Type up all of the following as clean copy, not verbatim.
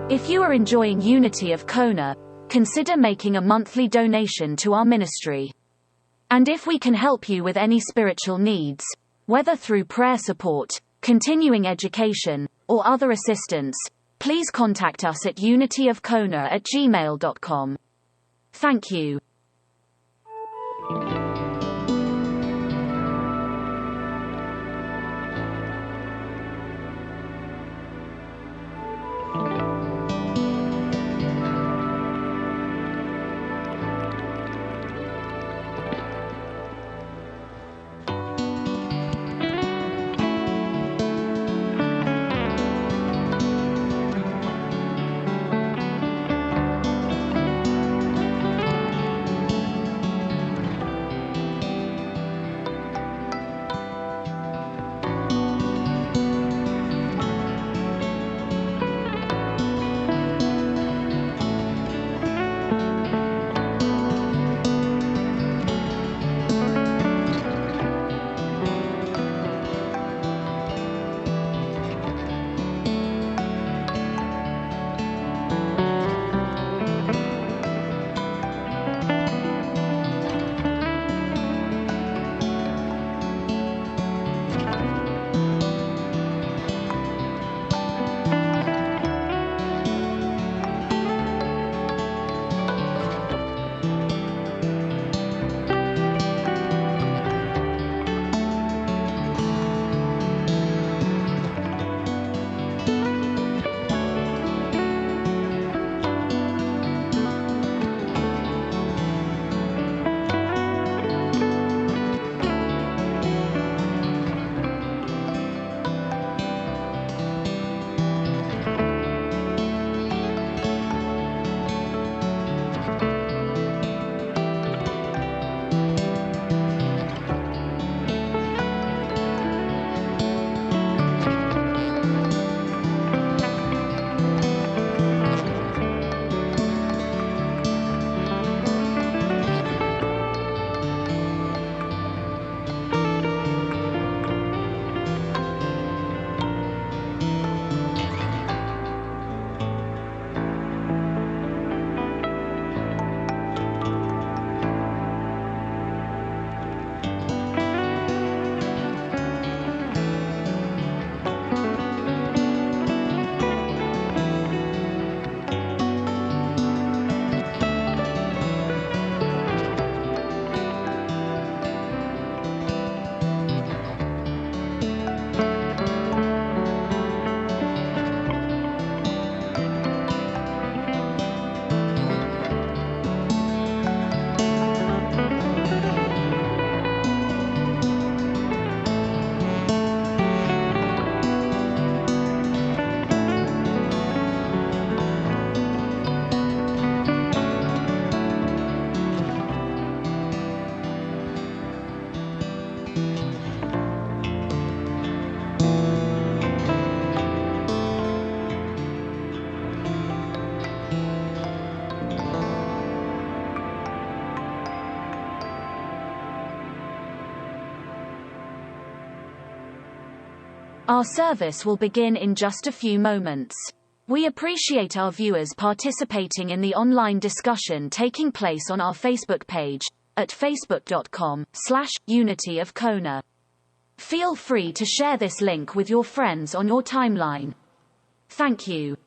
If you are enjoying Unity of Kona, consider making a monthly donation to our ministry. And if we can help you with any spiritual needs, whether through prayer support, continuing education, or other assistance, please contact us at unityofkona@gmail.com. Thank you. Our service will begin in just a few moments. We appreciate our viewers participating in the online discussion taking place on our Facebook page at facebook.com/unityofkona. Feel free to share this link with your friends on your timeline. Thank you.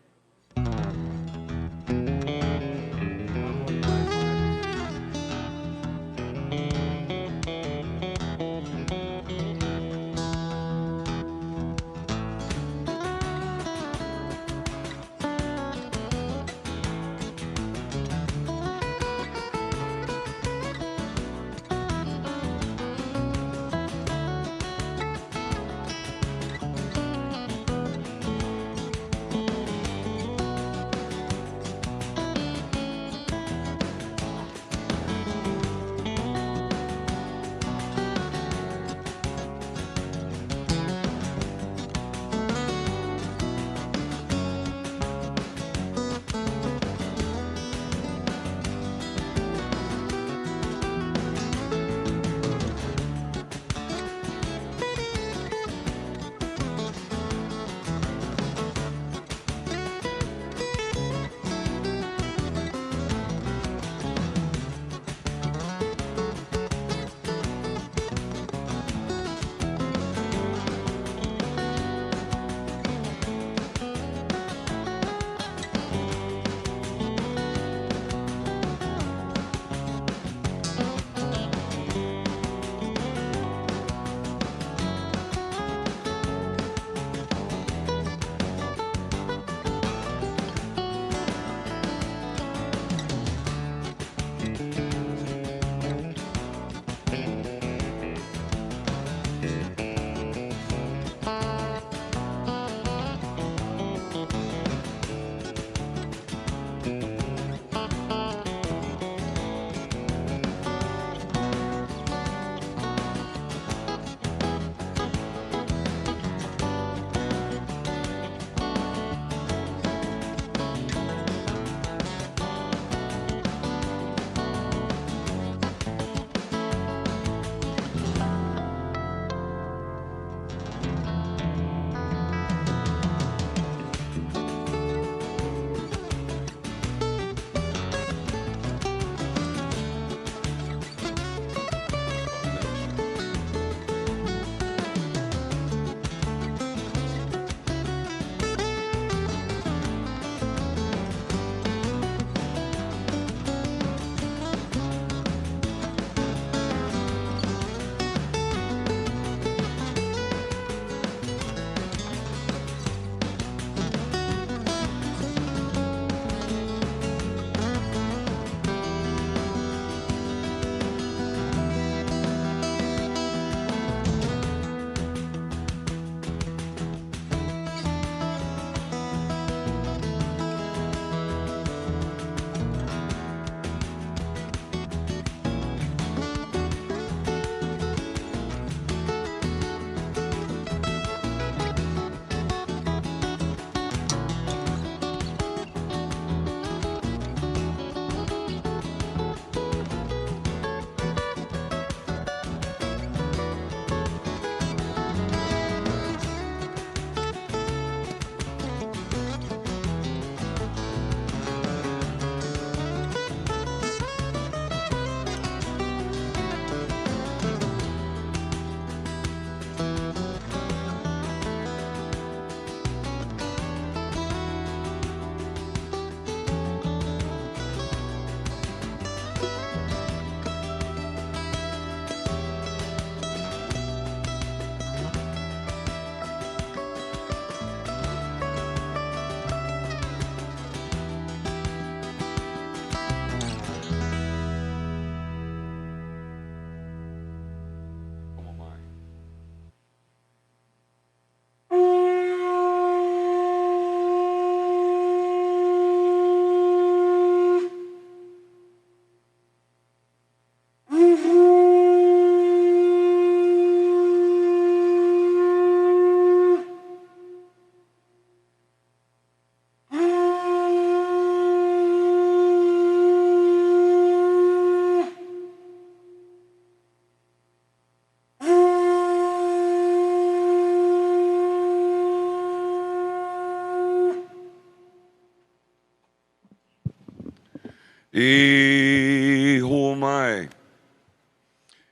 E ho mai.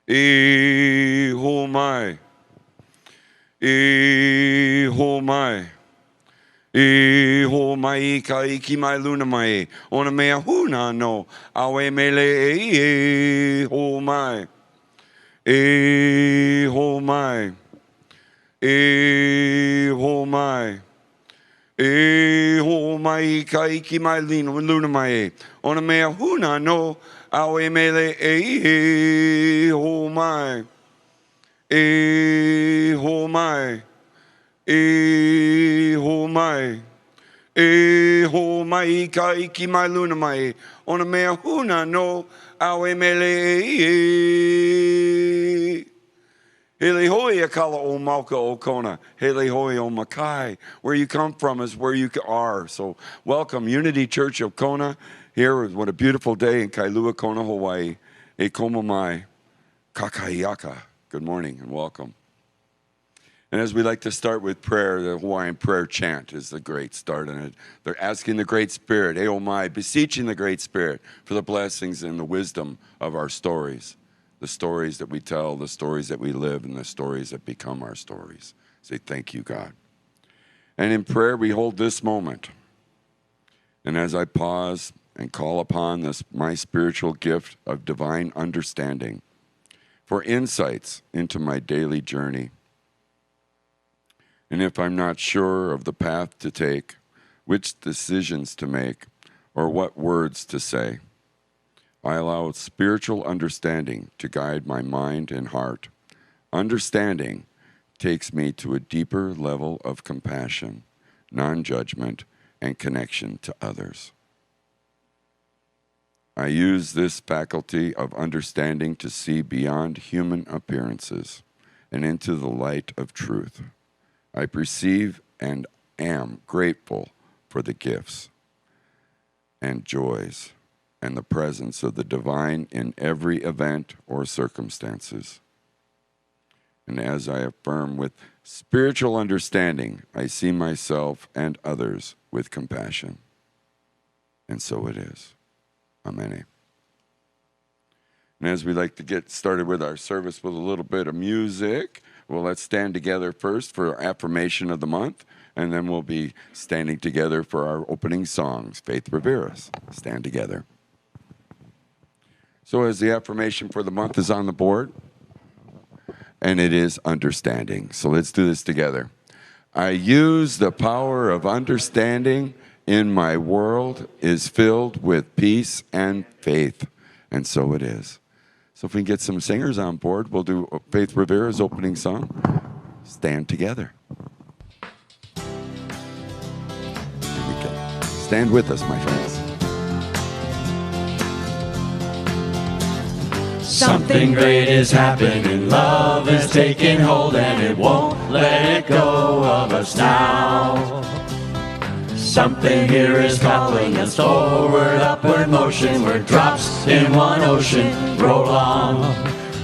E ho mai. E ho mai. E ho mai ka iki mai luna mai. Ona mea huna no. Awe mele e ho mai. E ho mai. E ho mai. E ho mai ka iki mai luna mai. Ona mea huna no. Awe mele e ho mai. E ho mai. E ho mai. E ho mai ka iki mai luna mai. Ona mea huna no. Awe mele e. Hele hoi akala o Mauka o Kona. Hele hoi o Makai. Where you come from is where you are. So welcome, Unity Church of Kona. Here, what a beautiful day in Kailua, Kona, Hawaii. E koma mai. Kakaiaka. Good morning and welcome. And as we like to start with prayer, the Hawaiian prayer chant is the great start in it. They're asking the Great Spirit, Eo Mai, beseeching the Great Spirit for the blessings and the wisdom of our stories. The stories that we tell, the stories that we live, and the stories that become our stories. Say, thank you, God. And in prayer, we hold this moment. And as I pause and call upon this, my spiritual gift of divine understanding for insights into my daily journey. And if I'm not sure of the path to take, which decisions to make, or what words to say, I allow spiritual understanding to guide my mind and heart. Understanding takes me to a deeper level of compassion, non-judgment, and connection to others. I use this faculty of understanding to see beyond human appearances and into the light of truth. I perceive and am grateful for the gifts and joys and the presence of the divine in every event or circumstances. And as I affirm with spiritual understanding, I see myself and others with compassion. And so it is. Amen. And as we like to get started with our service with a little bit of music, well, let's stand together first for our affirmation of the month, and then we'll be standing together for our opening songs, Faith Rivera's. Stand together. So as the affirmation for the month is on the board, and it is understanding. So let's do this together. I use the power of understanding in my world is filled with peace and faith. And so it is. So if we can get some singers on board, we'll do Faith Rivera's opening song, Stand Together. Here we go. Stand with us, my friends. Something great is happening, love is taking hold, and it won't let it go of us now. Something here is calling us forward, upward motion, we're drops in one ocean, roll on.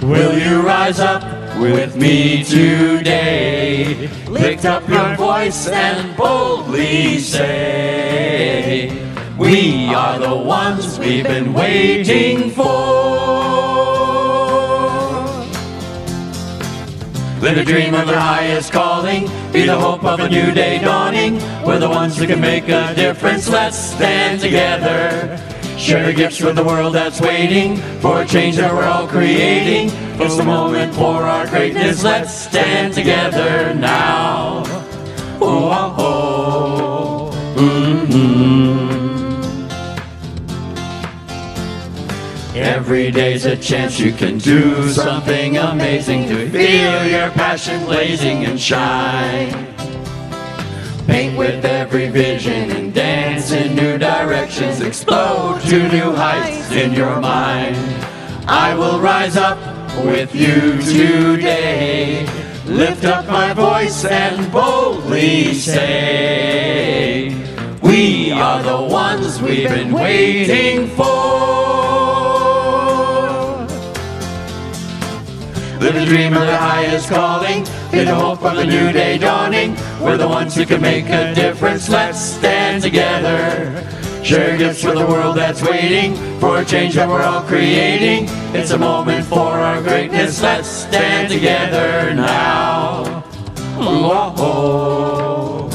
Will you rise up with me today? Lift up your voice and boldly say, we are the ones we've been waiting for. Live a dream of the highest calling, be the hope of a new day dawning. We're the ones who can make a difference, let's stand together. Share the gifts with the world that's waiting for a change that we're all creating. It's the moment for our greatness, let's stand together now. Oh, oh, oh. Mm-hmm. Every day's a chance you can do something amazing, to feel your passion blazing and shine. Paint with every vision and dance in new directions, explode to new heights in your mind. I will rise up with you today, lift up my voice and boldly say, we are the ones we've been waiting for. Live a dream of the highest calling, be the hope of a new day dawning. We're the ones who can make a difference, let's stand together. Share gifts for the world that's waiting for a change that we're all creating. It's a moment for our greatness. Let's stand together now. Whoa.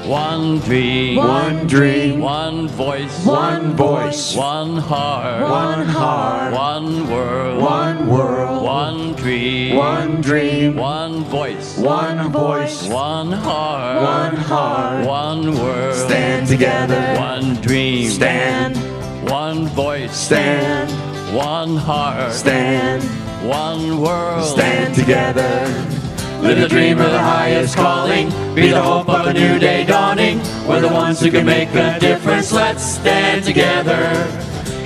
One dream, One dream, one voice, one voice, one heart, one heart, one world, one world, one dream, one dream, one voice, one voice, one heart, one heart. one world. Stand together, One dream, stand, one voice, stand, one heart, stand, one world. stand together. Live the dream of the highest calling. Be the hope of a new day dawning. We're the ones who can make a difference. Let's stand together.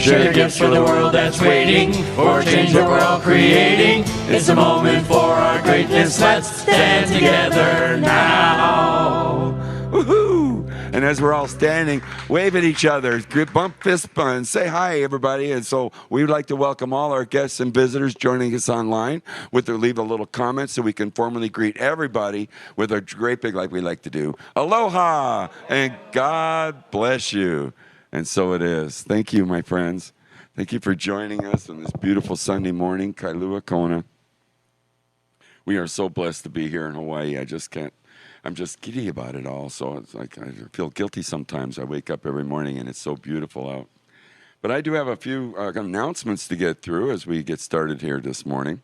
Share gifts for the world that's waiting for a change that we're all creating. It's a moment for our greatness. Let's stand together now. Woohoo! And as we're all standing, wave at each other, bump fist bump, say hi, everybody. And so we would like to welcome all our guests and visitors joining us online. Leave a little comment so we can formally greet everybody with a great big, like we like to do, aloha, and God bless you. And so it is. Thank you, my friends. Thank you for joining us on this beautiful Sunday morning, Kailua Kona. We are so blessed to be here in Hawaii. I'm just giddy about it all. So it's like I feel guilty sometimes. I wake up every morning and it's so beautiful out. But I do have a few announcements to get through as we get started here this morning.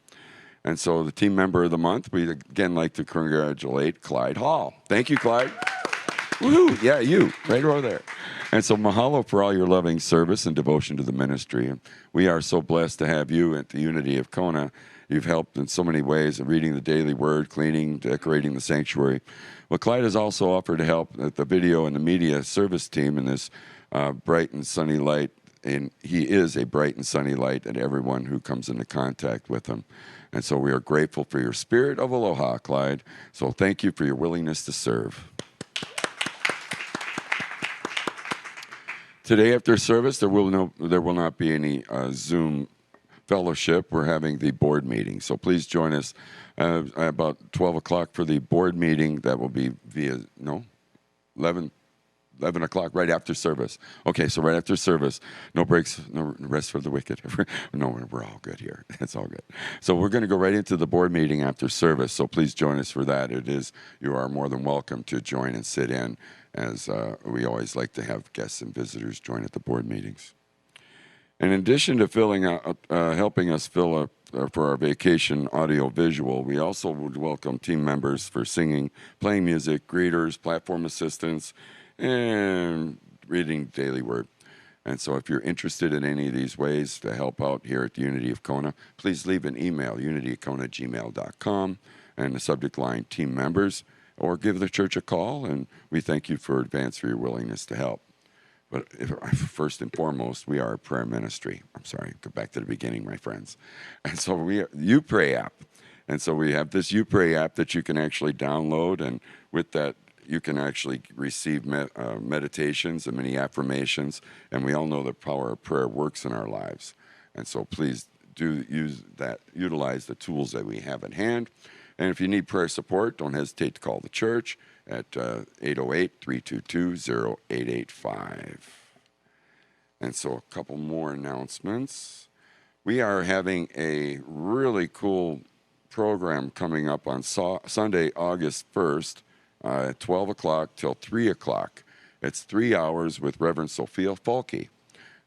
And so the team member of the month, we again like to congratulate Clyde Hall. Thank you, Clyde. Woohoo! Yeah, you, right over there. And so mahalo for all your loving service and devotion to the ministry. We are so blessed to have you at the Unity of Kona. You've helped in so many ways, reading the daily word, cleaning, decorating the sanctuary. Well, Clyde has also offered to help at the video and the media service team in this bright and sunny light. And he is a bright and sunny light at everyone who comes into contact with him. And so we are grateful for your spirit of aloha, Clyde. So thank you for your willingness to serve. Today after service, there will not be any Zoom fellowship. We're having the board meeting. So please join us about 12 o'clock for the board meeting. That will be via, 11 o'clock, right after service. Okay, so right after service, no breaks, no rest for the wicked. No, we're all good here. It's all good. So we're going to go right into the board meeting after service. So please join us for that. You are more than welcome to join and sit in, as we always like to have guests and visitors join at the board meetings. In addition to helping us fill up for our vacation audio-visual, we also would welcome team members for singing, playing music, greeters, platform assistants, and reading daily word. And so if you're interested in any of these ways to help out here at the Unity of Kona, please leave an email, unityofkona@gmail.com, and the subject line, team members, or give the church a call, and we thank you for advance for your willingness to help. But first and foremost, we are a prayer ministry. I'm sorry, go back to the beginning, my friends. And so You Pray app. And so we have this You Pray app that you can actually download, and with that, you can actually receive meditations and many affirmations, and we all know the power of prayer works in our lives. And so please do utilize the tools that we have at hand. And if you need prayer support, don't hesitate to call the church at 808-322-0885. And so a couple more announcements. We are having a really cool program coming up on Sunday, August 1st, at 12 o'clock till 3 o'clock. It's 3 hours with Reverend Sophia Falke.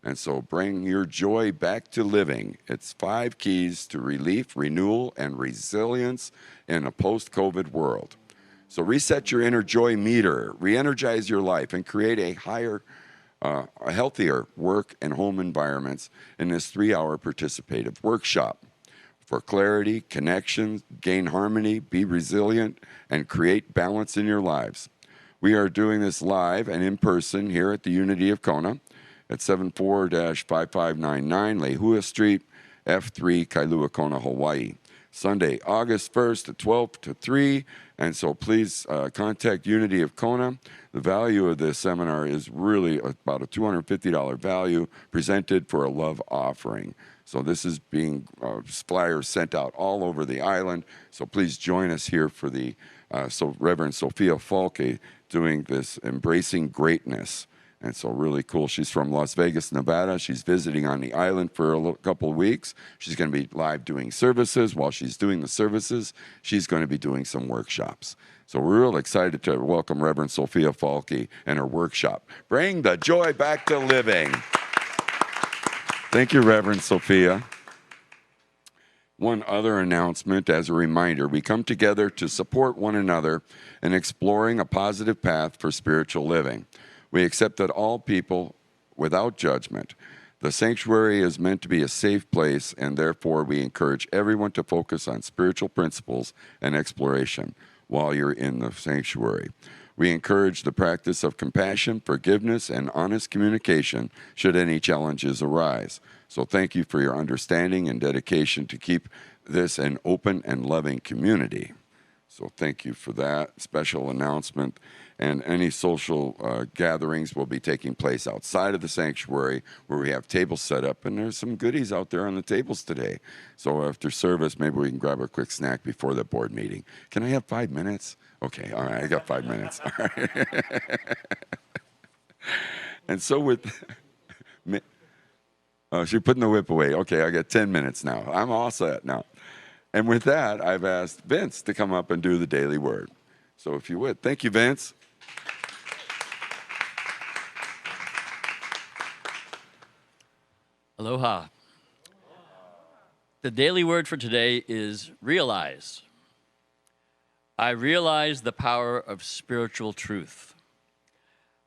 And so bring your joy back to living. It's 5 keys to relief, renewal, and resilience in a post-COVID world. So reset your inner joy meter, re-energize your life, and create a healthier work and home environments in this 3-hour participative workshop. For clarity, connection, gain harmony, be resilient, and create balance in your lives. We are doing this live and in person here at the Unity of Kona at 74-5599 Lehua Street, F3, Kailua Kona, Hawaii. Sunday, August 1st at 12 to 3. And so please contact Unity of Kona. The value of this seminar is really about a $250 value presented for a love offering. So this is being flyers sent out all over the island. So please join us here for the Reverend Sophia Falke doing this Embracing Greatness. And so really cool. She's from Las Vegas, Nevada. She's visiting on the island for a couple of weeks. She's going to be live doing services. While she's doing the services, she's going to be doing some workshops. So we're real excited to welcome Reverend Sophia Falke and her workshop. Bring the joy back to living. Thank you, Reverend Sophia. One other announcement as a reminder, we come together to support one another in exploring a positive path for spiritual living. We accept that all people, without judgment, the sanctuary is meant to be a safe place, and therefore we encourage everyone to focus on spiritual principles and exploration while you're in the sanctuary. We encourage the practice of compassion, forgiveness, and honest communication should any challenges arise. So thank you for your understanding and dedication to keep this an open and loving community. So thank you for that special announcement. And any social gatherings will be taking place outside of the sanctuary where we have tables set up. And there's some goodies out there on the tables today. So after service, maybe we can grab a quick snack before the board meeting. Can I have 5 minutes? Okay, all right, I got 5 minutes. All right. And so with... Oh, she's putting the whip away. Okay, I got 10 minutes now. I'm all set now. And with that, I've asked Vince to come up and do the daily word. So if you would. Thank you, Vince. Aloha. The daily word for today is realize. I realize the power of spiritual truth.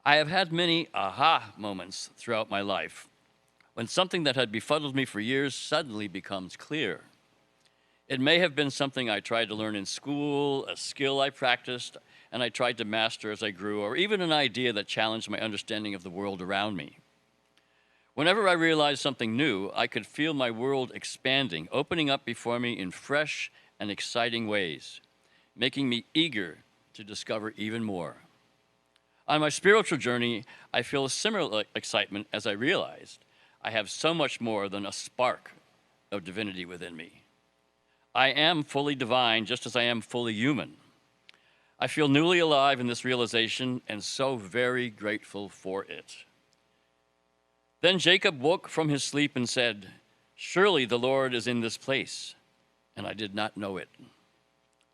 I have had many aha moments throughout my life when something that had befuddled me for years suddenly becomes clear. It may have been something I tried to learn in school, a skill I practiced, and I tried to master as I grew, or even an idea that challenged my understanding of the world around me. Whenever I realized something new, I could feel my world expanding, opening up before me in fresh and exciting ways, making me eager to discover even more. On my spiritual journey, I feel a similar excitement as I realized I have so much more than a spark of divinity within me. I am fully divine just as I am fully human. I feel newly alive in this realization and so very grateful for it. Then Jacob woke from his sleep and said, "Surely the Lord is in this place," and I did not know it.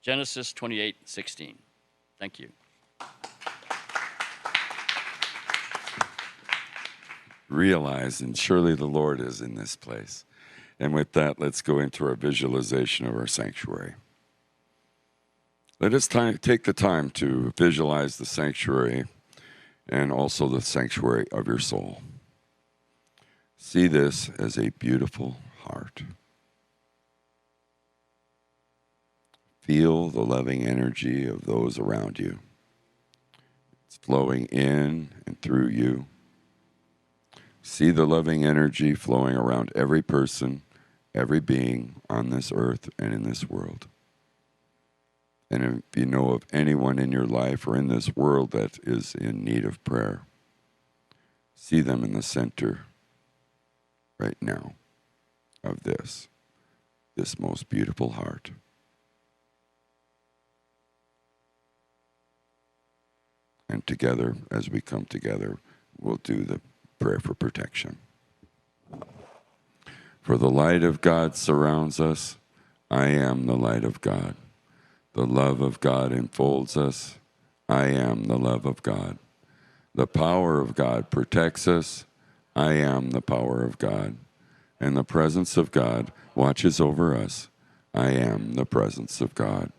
Genesis 28:16. Thank you. Realize, and surely the Lord is in this place. And with that, let's go into our visualization of our sanctuary. Let us take the time to visualize the sanctuary and also the sanctuary of your soul. See this as a beautiful heart. Feel the loving energy of those around you. It's flowing in and through you. See the loving energy flowing around every person, every being on this earth and in this world. And if you know of anyone in your life or in this world that is in need of prayer, see them in the center right now of this most beautiful heart. And together, as we come together, we'll do the prayer for protection. For the light of God surrounds us. I am the light of God. The love of God enfolds us. I am the love of God. The power of God protects us. I am the power of God. And the presence of God watches over us. I am the presence of God.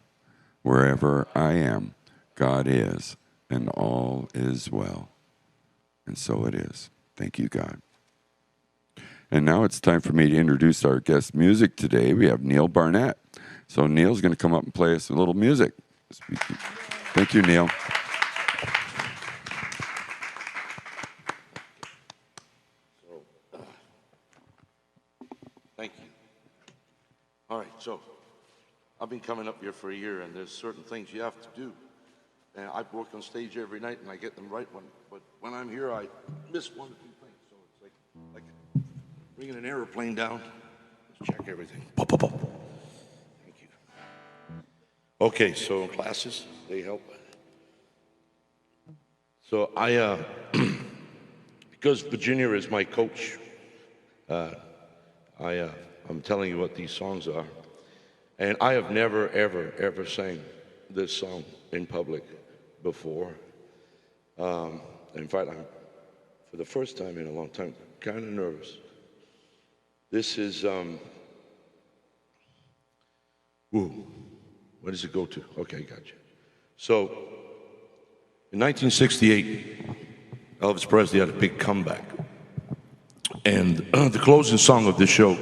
Wherever I am, God is, and all is well. And so it is. Thank you, God. And now it's time for me to introduce our guest music today. We have Neil Barnett. So Neil's going to come up and play us a little music. Thank you, Neil. Thank you. All right, so I've been coming up here for a year, and there's certain things you have to do. And I work on stage every night, and I get them right but when I'm here, I miss one or two things. So it's like bringing an airplane down. check everything. Pop, pop, pop. Thank you. Okay, so classes, they help. So because Virginia is my coach, I'm telling you what these songs are. And I have never, ever, ever sang this song in public before. In fact, I'm, for the first time in a long time, kind of nervous. This is, where does it go to? Okay, gotcha. So, in 1968, Elvis Presley had a big comeback. And the closing song of this show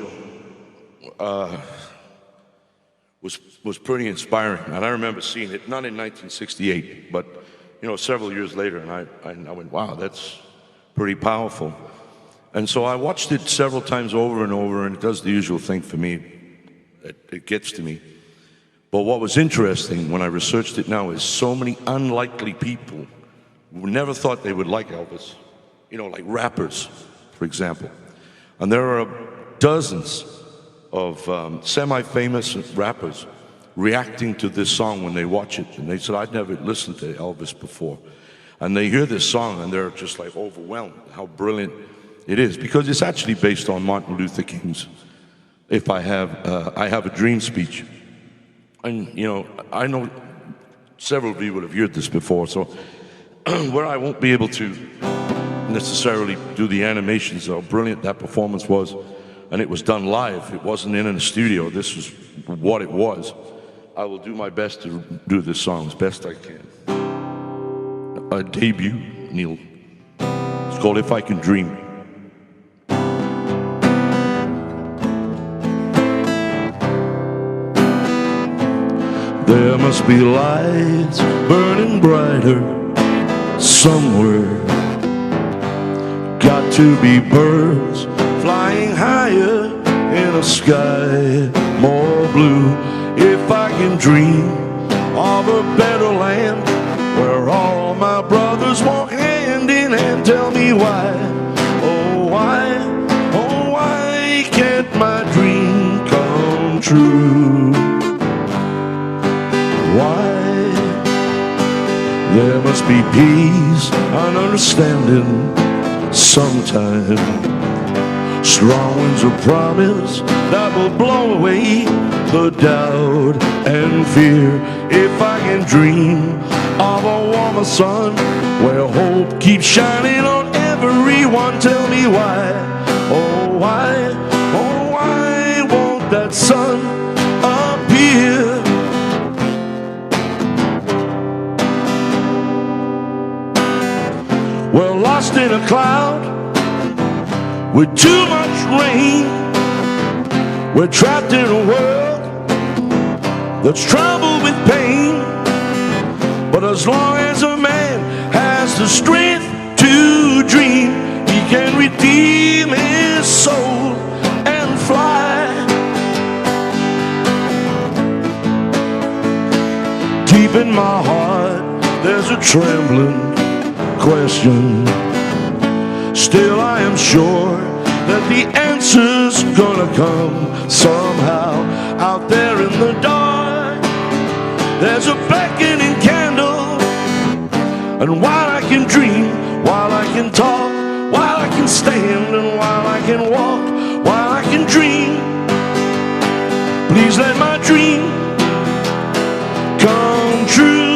was pretty inspiring. And I remember seeing it, not in 1968, but several years later, and I went, wow, that's pretty powerful. And so I watched it several times over and over, and it does the usual thing for me. It gets to me. But what was interesting when I researched it now is so many unlikely people who never thought they would like Elvis, like rappers, for example. And there are dozens of semi-famous rappers reacting to this song when they watch it. And they said, I'd never listened to Elvis before. And they hear this song and they're just like overwhelmed how brilliant it is, because it's actually based on Martin Luther King's I Have a Dream speech. And, I know several of you would have heard this before, so where I won't be able to necessarily do the animations, how brilliant that performance was, and it was done live. It wasn't in a studio. This was what it was. I will do my best to do this song as best I can. A debut, Neil. It's called If I Can Dream. There must be lights burning brighter somewhere. Got to be birds flying higher in a sky more blue. If I can dream of a better land where all my brothers walk hand in hand, tell me why, oh why can't my dream come true? Why? There must be peace and understanding sometime. Strong winds of promise that will blow away the doubt and fear. If I can dream of a warmer sun where hope keeps shining on everyone, tell me why, oh why won't that sun appear? We're lost in a cloud with too much rain. We're trapped in a world that's troubled with pain. But as long as a man has the strength to dream, he can redeem his soul and fly. Deep in my heart there's a trembling question. Still I am sure that the answer's gonna come somehow. Out there in the dark there's a beckoning candle. And while I can dream, while I can talk, while I can stand, and while I can walk, while I can dream, please let my dream come true.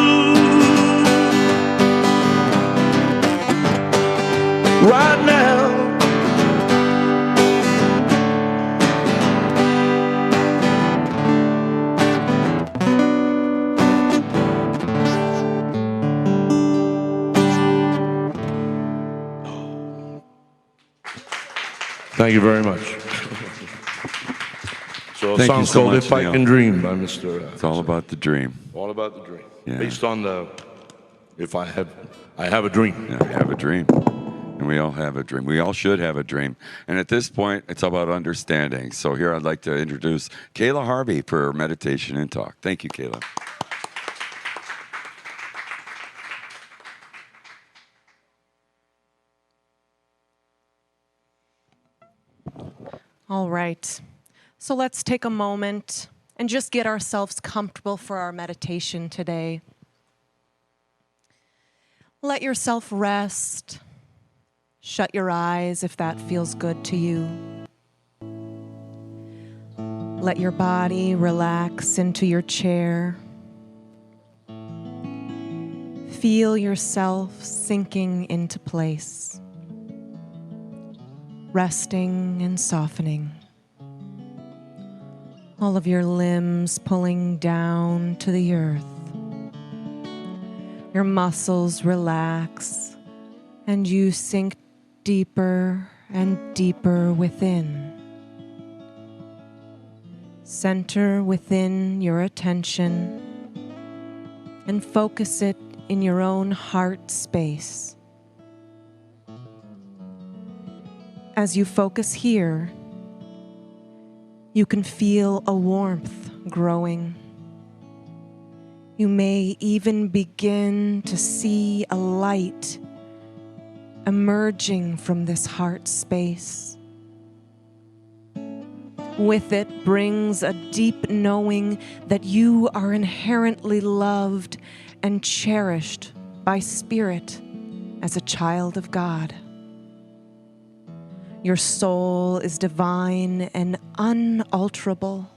Right now, thank you very much. So a song called If I Can Dream by Mr. It's all about the dream. All about the dream. Yeah. Based on the I have a dream. Yeah, I have a dream. And we all have a dream. We all should have a dream. And at this point, it's about understanding. So here I'd like to introduce Kayla Harvey for meditation and talk. Thank you, Kayla. All right. So let's take a moment and just get ourselves comfortable for our meditation today. Let yourself rest. Shut your eyes if that feels good to you. Let your body relax into your chair. Feel yourself sinking into place, resting and softening. All of your limbs pulling down to the earth. Your muscles relax, and you sink deeper and deeper within. Center within your attention and focus it in your own heart space. As you focus here, you can feel a warmth growing. You may even begin to see a light emerging from this heart space. With it brings a deep knowing that you are inherently loved and cherished by Spirit as a child of God. Your soul is divine and unalterable.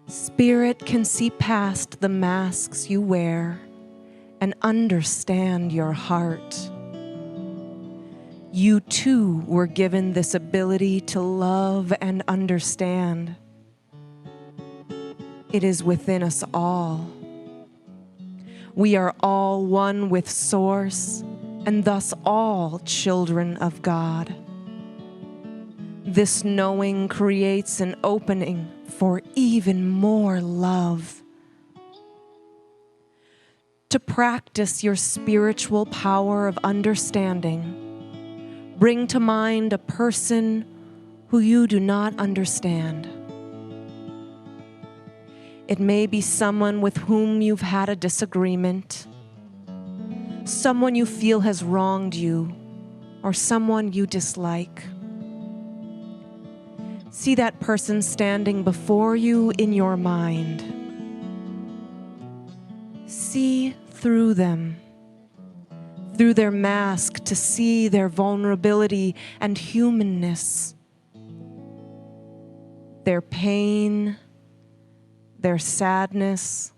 Spirit can see past the masks you wear and understand your heart. You too were given this ability to love and understand. It is within us all. We are all one with Source, and thus all children of God. This knowing creates an opening for even more love. To practice your spiritual power of understanding, bring to mind a person who you do not understand. It may be someone with whom you've had a disagreement, someone you feel has wronged you, or someone you dislike. See that person standing before you in your mind. See through them, through their mask, to see their vulnerability and humanness, their pain, their sadness,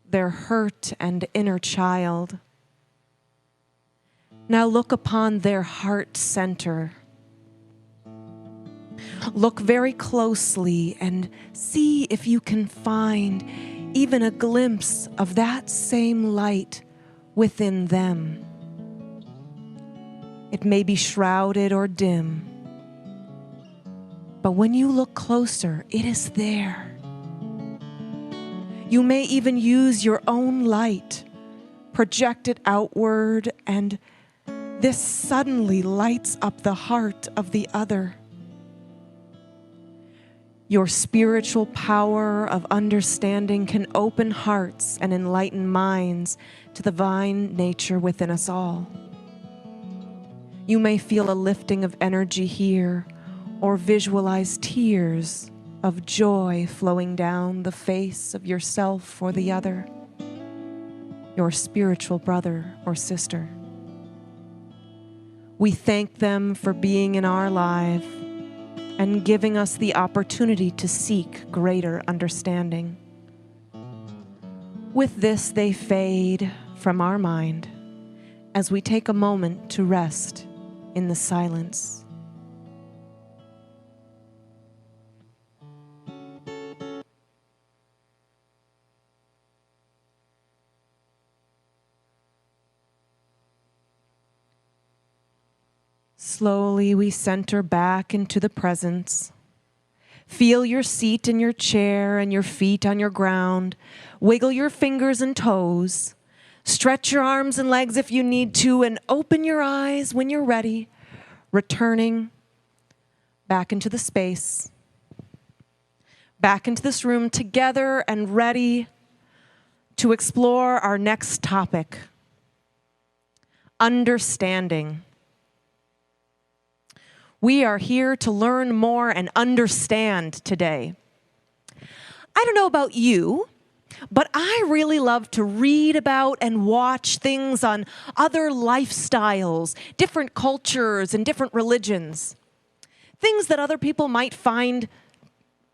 their hurt and inner child. Now look upon their heart center. Look very closely and see if you can find even a glimpse of that same light within them. It may be shrouded or dim, but when you look closer, it is there. You may even use your own light, project it outward, and this suddenly lights up the heart of the other. Your spiritual power of understanding can open hearts and enlighten minds to the divine nature within us all. You may feel a lifting of energy here, or visualize tears of joy flowing down the face of yourself or the other, your spiritual brother or sister. We thank them for being in our life and giving us the opportunity to seek greater understanding. With this, they fade from our mind as we take a moment to rest in the silence. Slowly, we center back into the presence. Feel your seat in your chair and your feet on your ground. Wiggle your fingers and toes. Stretch your arms and legs if you need to, and open your eyes when you're ready, returning back into the space, back into this room together and ready to explore our next topic, understanding. We are here to learn more and understand today. I don't know about you, but I really love to read about and watch things on other lifestyles, different cultures, and different religions. Things that other people might find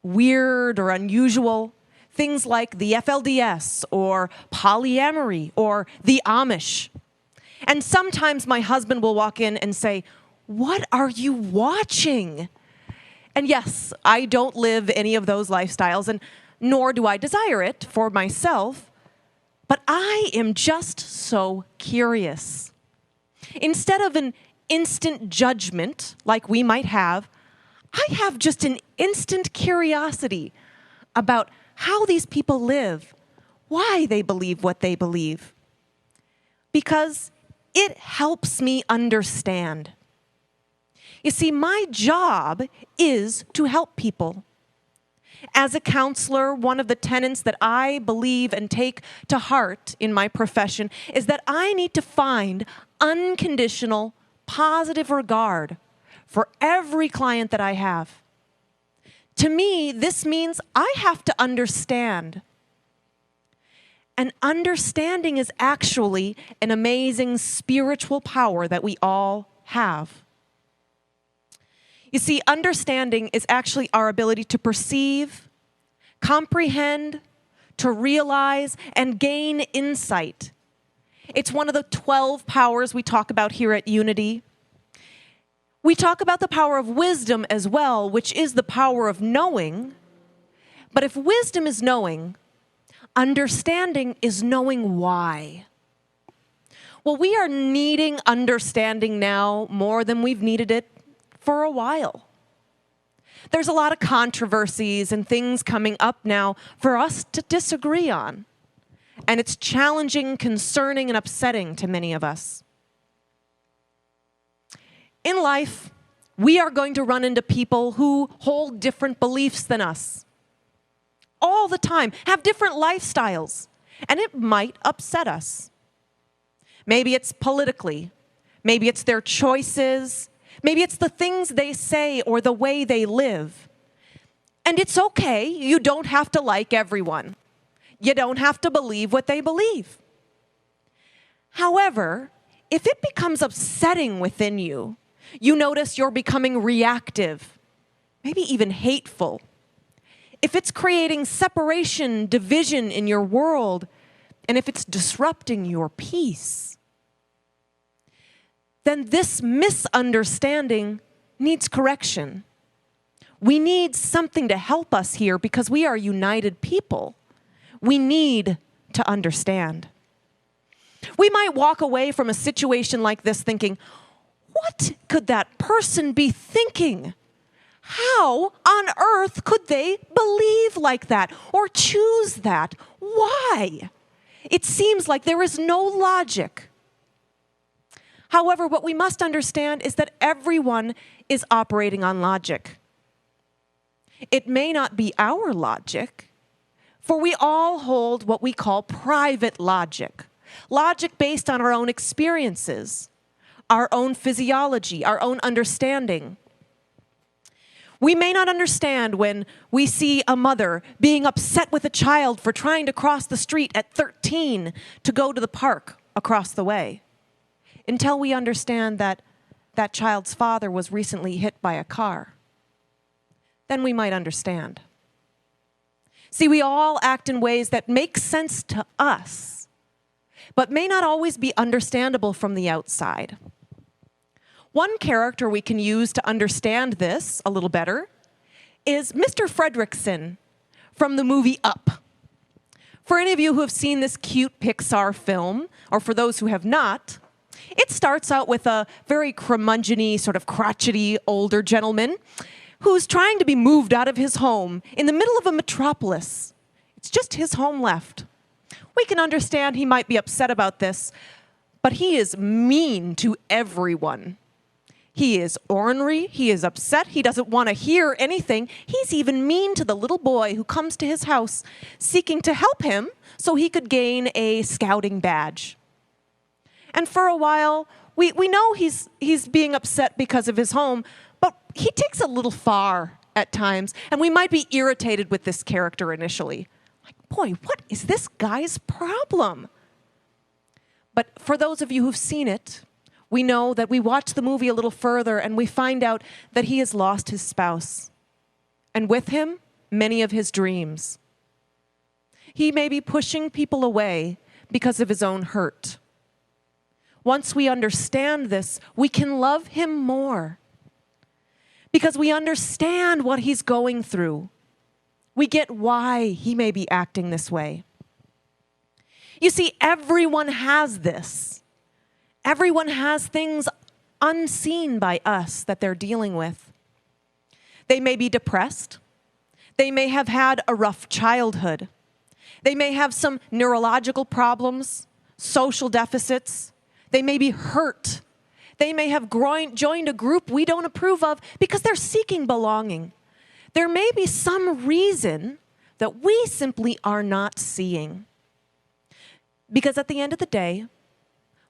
weird or unusual. Things like the FLDS or polyamory or the Amish. And sometimes my husband will walk in and say, "What are you watching?" And yes, I don't live any of those lifestyles, and nor do I desire it for myself, but I am just so curious. Instead of an instant judgment like we might have, I have just an instant curiosity about how these people live, why they believe what they believe, because it helps me understand. You see, my job is to help people. As a counselor, one of the tenets that I believe and take to heart in my profession is that I need to find unconditional, positive regard for every client that I have. To me, this means I have to understand. And understanding is actually an amazing spiritual power that we all have. You see, understanding is actually our ability to perceive, comprehend, to realize, and gain insight. It's one of the 12 powers we talk about here at Unity. We talk about the power of wisdom as well, which is the power of knowing. But if wisdom is knowing, understanding is knowing why. Well, we are needing understanding now more than we've needed it for a while. There's a lot of controversies and things coming up now for us to disagree on. And it's challenging, concerning, and upsetting to many of us. In life, we are going to run into people who hold different beliefs than us. All the time, have different lifestyles, and it might upset us. Maybe it's politically, maybe it's their choices, maybe it's the things they say or the way they live. And it's okay, you don't have to like everyone. You don't have to believe what they believe. However, if it becomes upsetting within you, you notice you're becoming reactive, maybe even hateful. If it's creating separation, division in your world, and if it's disrupting your peace, then this misunderstanding needs correction. We need something to help us here because we are united people. We need to understand. We might walk away from a situation like this thinking, what could that person be thinking? How on earth could they believe like that or choose that? Why? It seems like there is no logic. However, what we must understand is that everyone is operating on logic. It may not be our logic, for we all hold what we call private logic. Logic based on our own experiences, our own physiology, our own understanding. We may not understand when we see a mother being upset with a child for trying to cross the street at 13 to go to the park across the way, until we understand that that child's father was recently hit by a car. Then we might understand. See, we all act in ways that make sense to us, but may not always be understandable from the outside. One character we can use to understand this a little better is Mr. Fredricksen from the movie Up. For any of you who have seen this cute Pixar film, or for those who have not, it starts out with a very curmudgeon-y, sort of crotchety older gentleman who's trying to be moved out of his home in the middle of a metropolis. It's just his home left. We can understand he might be upset about this, but he is mean to everyone. He is ornery, he is upset, he doesn't want to hear anything. He's even mean to the little boy who comes to his house seeking to help him so he could gain a scouting badge. And for a while, we know he's being upset because of his home, But he takes a little far at times, and we might be irritated with this character initially. Like, boy, what is this guy's problem? But for those of you who've seen it, we know that we watch the movie a little further and we find out that he has lost his spouse. And with him, many of his dreams. He may be pushing people away because of his own hurt. Once we understand this, we can love him more because we understand what he's going through. We get why he may be acting this way. You see, everyone has this. Everyone has things unseen by us that they're dealing with. They may be depressed. They may have had a rough childhood. They may have some neurological problems, social deficits. They may be hurt. They may have joined a group we don't approve of because they're seeking belonging. There may be some reason that we simply are not seeing. Because at the end of the day,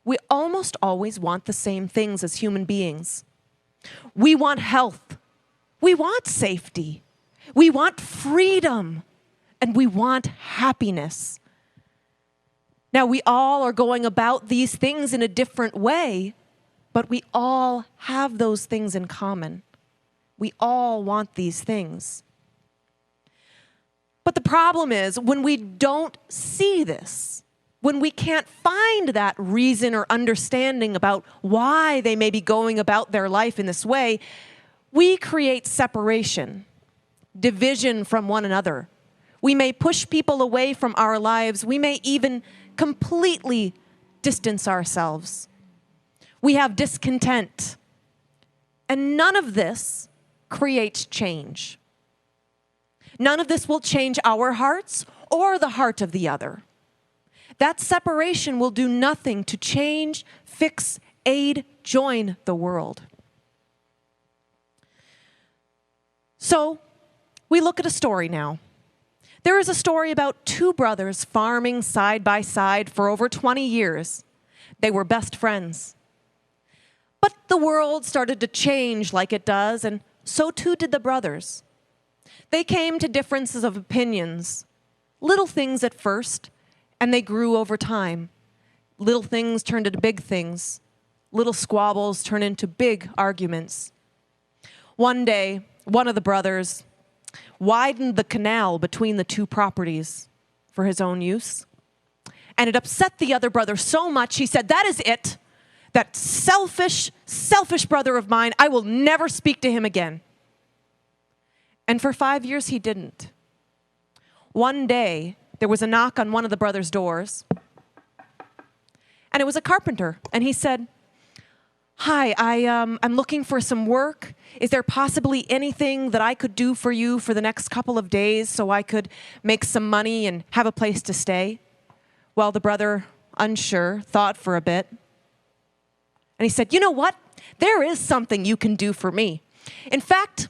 we almost always want the same things as human beings. We want health. We want safety. We want freedom. And we want happiness. Now, we all are going about these things in a different way, but we all have those things in common. We all want these things. But the problem is when we don't see this, when we can't find that reason or understanding about why they may be going about their life in this way, we create separation, division from one another. We may push people away from our lives. We may even completely distance ourselves. We have discontent. And none of this creates change. None of this will change our hearts or the heart of the other. That separation will do nothing to change, fix, aid, join the world. So, we look at a story now. There is a story about two brothers farming side by side for over 20 years. They were best friends. But the world started to change like it does, and so too did the brothers. They came to differences of opinions, little things at first, and they grew over time. Little things turned into big things. Little squabbles turned into big arguments. One day, one of the brothers widened the canal between the two properties for his own use. And it upset the other brother so much, he said, "That is it. That selfish brother of mine, I will never speak to him again." And for 5 years, he didn't. One day, there was a knock on one of the brothers' doors. And it was a carpenter. And he said, "Hi, I'm looking for some work. Is there possibly anything that I could do for you for the next couple of days so I could make some money and have a place to stay?" Well, the brother, unsure, thought for a bit. And he said, "You know what? There is something you can do for me. In fact,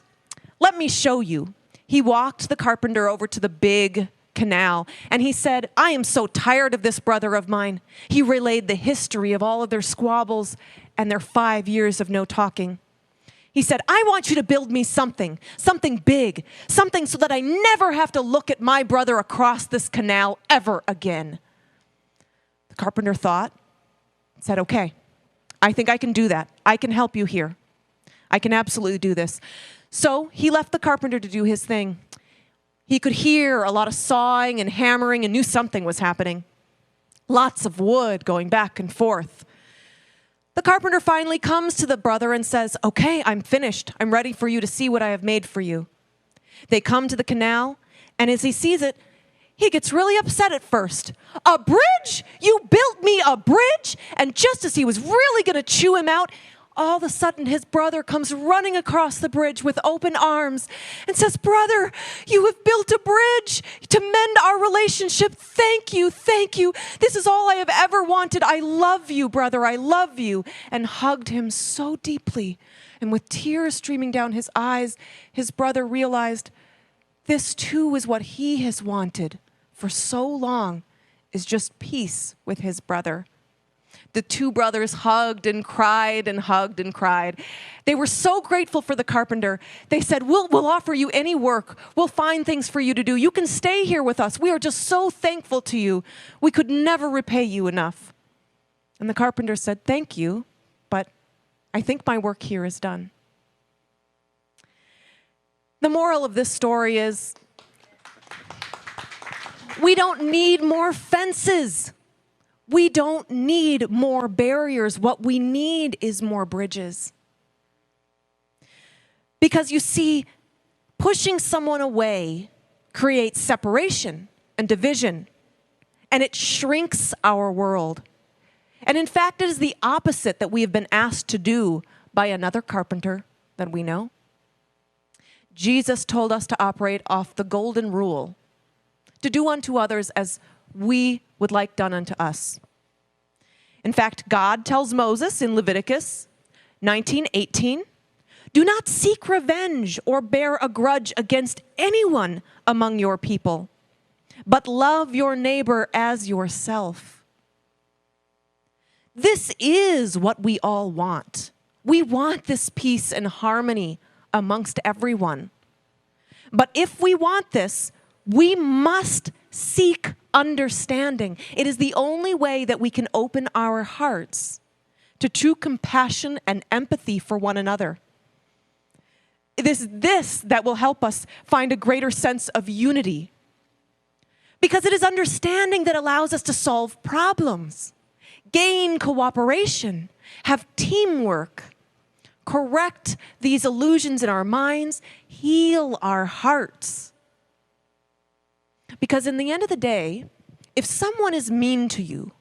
let me show you." He walked the carpenter over to the big canal, and he said, "I am so tired of this brother of mine." He relayed the history of all of their squabbles and their 5 years of no talking. He said, "I want you to build me something big, something so that I never have to look at my brother across this canal ever again." The carpenter thought, said, "Okay, I think I can do that. I can help you here. I can absolutely do this." So he left the carpenter to do his thing. He could hear a lot of sawing and hammering and knew something was happening. Lots of wood going back and forth. The carpenter finally comes to the brother and says, "Okay, I'm finished. I'm ready for you to see what I have made for you." They come to the canal, and as he sees it, he gets really upset at first. "A bridge? You built me a bridge?" And just as he was really going to chew him out, all of a sudden his brother comes running across the bridge with open arms and says, "Brother, you have built a bridge to mend our relationship. Thank you, thank you. This is all I have ever wanted. I love you, brother, I love you." And hugged him so deeply. And with tears streaming down his eyes, his brother realized this too is what he has wanted for so long, is just peace with his brother. The two brothers hugged and cried and hugged and cried. They were so grateful for the carpenter. They said, we'll offer you any work. We'll find things for you to do. You can stay here with us. We are just so thankful to you. We could never repay you enough. And the carpenter said, thank you, but I think my work here is done. The moral of this story is, we don't need more fences. We don't need more barriers. What we need is more bridges. Because you see, pushing someone away creates separation and division, and it shrinks our world. And in fact, it is the opposite that we have been asked to do by another carpenter that we know. Jesus told us to operate off the golden rule, to do unto others as we would like done unto us. In fact, God tells Moses in Leviticus 19:18, do not seek revenge or bear a grudge against anyone among your people, but love your neighbor as yourself. This is what we all want. We want this peace and harmony amongst everyone. But if we want this, we must seek understanding. It is the only way that we can open our hearts to true compassion and empathy for one another. It is this that will help us find a greater sense of unity. Because it is understanding that allows us to solve problems, gain cooperation, have teamwork, correct these illusions in our minds, heal our hearts. Because in the end of the day, if someone is mean to you,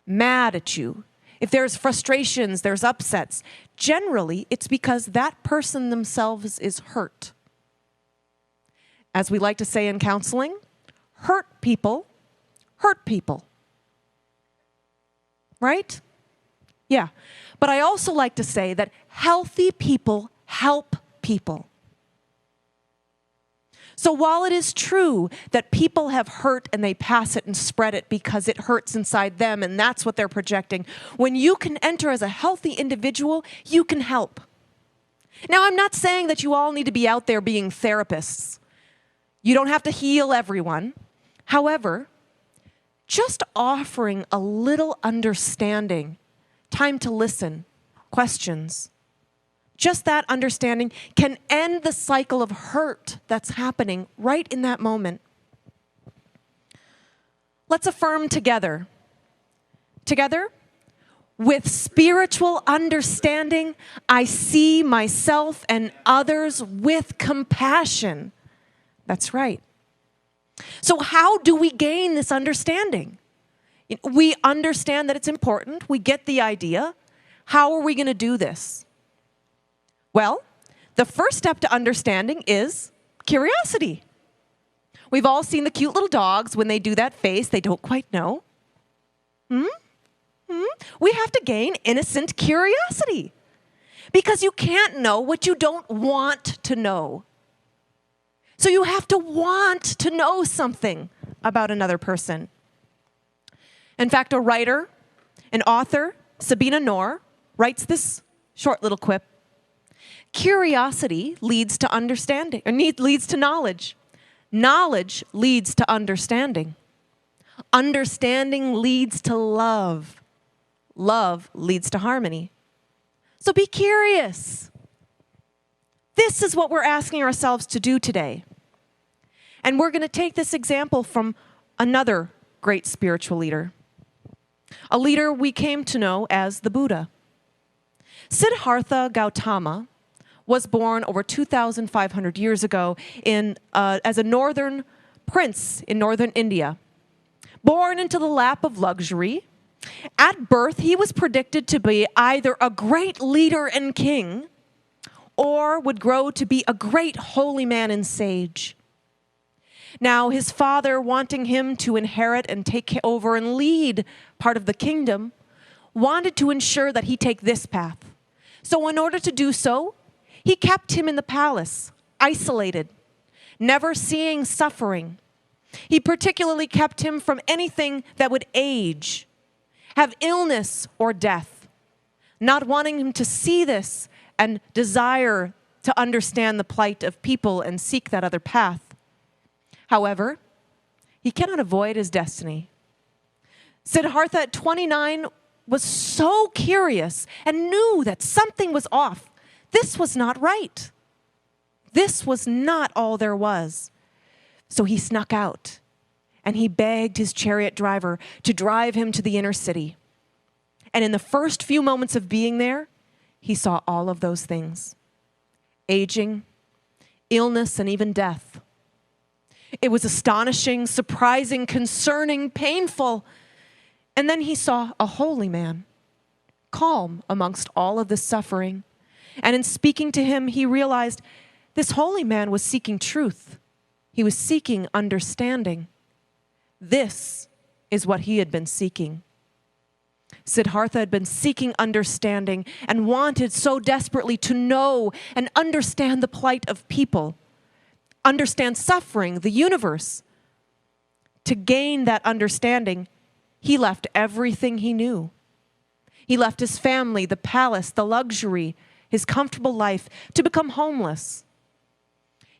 mad at you, if there's frustrations, there's upsets, generally it's because that person themselves is hurt. As we like to say in counseling, hurt people hurt people. Right? Yeah. But I also like to say that healthy people help people. So while it is true that people have hurt and they pass it and spread it because it hurts inside them and that's what they're projecting, when you can enter as a healthy individual, you can help. Now, I'm not saying that you all need to be out there being therapists. You don't have to heal everyone. However, just offering a little understanding, time to listen, questions, just that understanding can end the cycle of hurt that's happening right in that moment. Let's affirm together. Together, with spiritual understanding, I see myself and others with compassion. That's right. So how do we gain this understanding? We understand that it's important. We get the idea. How are we going to do this? Well, the first step to understanding is curiosity. We've all seen the cute little dogs when they do that face, they don't quite know. We have to gain innocent curiosity because you can't know what you don't want to know. So you have to want to know something about another person. In fact, a writer, an author, Sabina Noor, writes this short little quip. Curiosity leads to understanding, or leads to knowledge. Knowledge leads to understanding. Understanding leads to love. Love leads to harmony. So be curious. This is what we're asking ourselves to do today. And we're going to take this example from another great spiritual leader. A leader we came to know as the Buddha. Siddhartha Gautama was born over 2,500 years ago as a northern prince in northern India. Born into the lap of luxury, at birth he was predicted to be either a great leader and king or would grow to be a great holy man and sage. Now, his father, wanting him to inherit and take over and lead part of the kingdom, wanted to ensure that he take this path. So in order to do so, he kept him in the palace, isolated, never seeing suffering. He particularly kept him from anything that would age. have illness or death, not wanting him to see this and desire to understand the plight of people and seek that other path. However, he cannot avoid his destiny. Siddhartha at 29 was so curious and knew that something was off. This was not right. This was not all there was. So he snuck out and he begged his chariot driver to drive him to the inner city. And in the first few moments of being there, he saw all of those things: aging, illness, and even death. It was astonishing, surprising, concerning, painful. And then he saw a holy man, calm amongst all of this suffering. And in speaking to him, he realized this holy man was seeking truth. He was seeking understanding. This is what he had been seeking. Siddhartha had been seeking understanding and wanted so desperately to know and understand the plight of people, understand suffering, the universe. To gain that understanding, he left everything he knew. He left his family, the palace, the luxury, his comfortable life, to become homeless.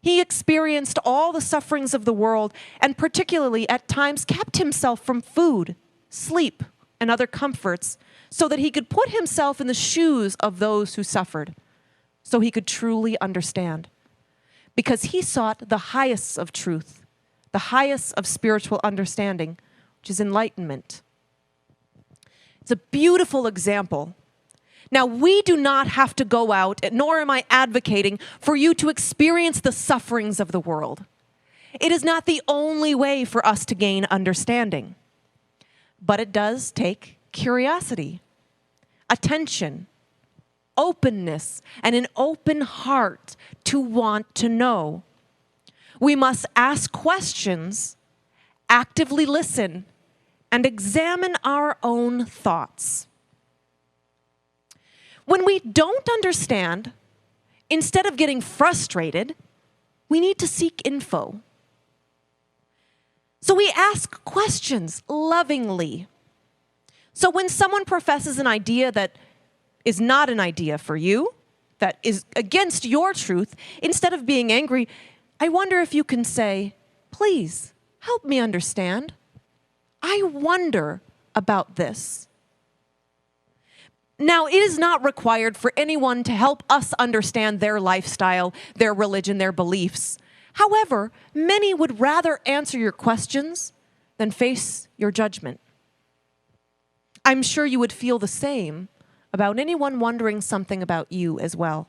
He experienced all the sufferings of the world and particularly at times kept himself from food, sleep, and other comforts so that he could put himself in the shoes of those who suffered, so he could truly understand. Because he sought the highest of truth, the highest of spiritual understanding, which is enlightenment. It's a beautiful example. Now, we do not have to go out, nor am I advocating for you to experience the sufferings of the world. It is not the only way for us to gain understanding. But it does take curiosity, attention, openness, and an open heart to want to know. We must ask questions, actively listen, and examine our own thoughts. When we don't understand, instead of getting frustrated, we need to seek info. So we ask questions lovingly. So when someone professes an idea that is not an idea for you, that is against your truth, instead of being angry, I wonder if you can say, please, help me understand. I wonder about this. Now, it is not required for anyone to help us understand their lifestyle, their religion, their beliefs. However, many would rather answer your questions than face your judgment. I'm sure you would feel the same about anyone wondering something about you as well.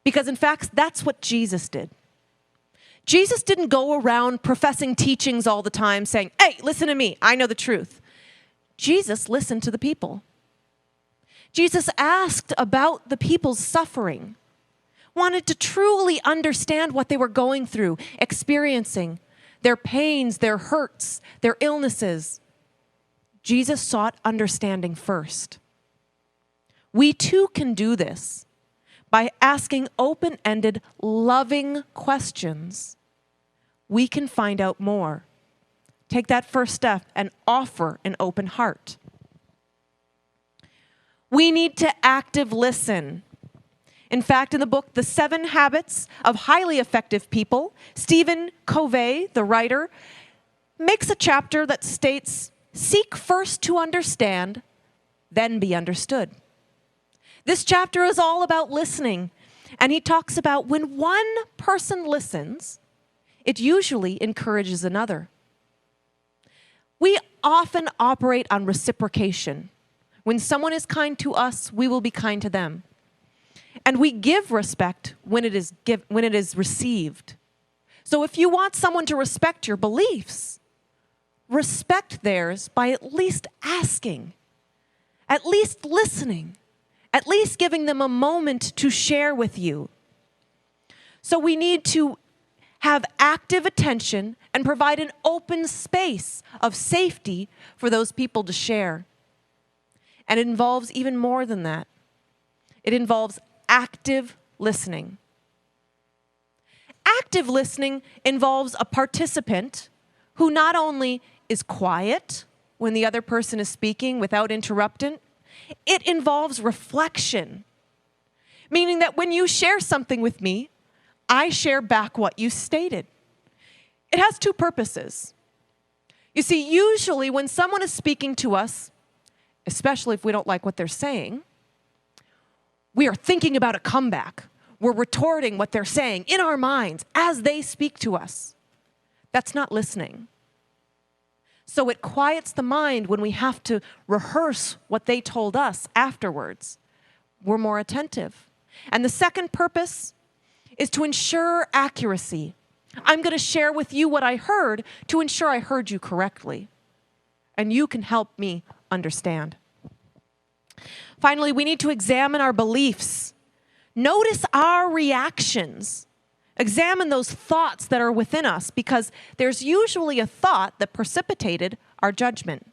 Because in fact, that's what Jesus did. Jesus didn't go around professing teachings all the time saying, hey, listen to me, I know the truth. Jesus listened to the people. Jesus asked about the people's suffering, wanted to truly understand what they were going through, experiencing, their pains, their hurts, their illnesses. Jesus sought understanding first. We too can do this by asking open-ended, loving questions. We can find out more. Take that first step and offer an open heart. We need to active listen. In fact, in the book, The 7 Habits of Highly Effective People, Stephen Covey, the writer, makes a chapter that states, seek first to understand, then be understood. This chapter is all about listening, and he talks about when one person listens, it usually encourages another. We often operate on reciprocation. When someone is kind to us, we will be kind to them. And we give respect when it is received. So if you want someone to respect your beliefs, respect theirs by at least asking, at least listening, at least giving them a moment to share with you. So we need to have active attention and provide an open space of safety for those people to share. And it involves even more than that. It involves active listening. Active listening involves a participant who not only is quiet, when the other person is speaking without interrupting, it involves reflection. Meaning that when you share something with me, I share back what you stated. It has two purposes. You see, usually when someone is speaking to us, especially if we don't like what they're saying, we are thinking about a comeback. We're retorting what they're saying in our minds as they speak to us. That's not listening. So it quiets the mind when we have to rehearse what they told us afterwards. We're more attentive. And the second purpose is to ensure accuracy. I'm going to share with you what I heard to ensure I heard you correctly. And you can help me understand. Finally, we need to examine our beliefs. Notice our reactions. Examine those thoughts that are within us, because there's usually a thought that precipitated our judgment.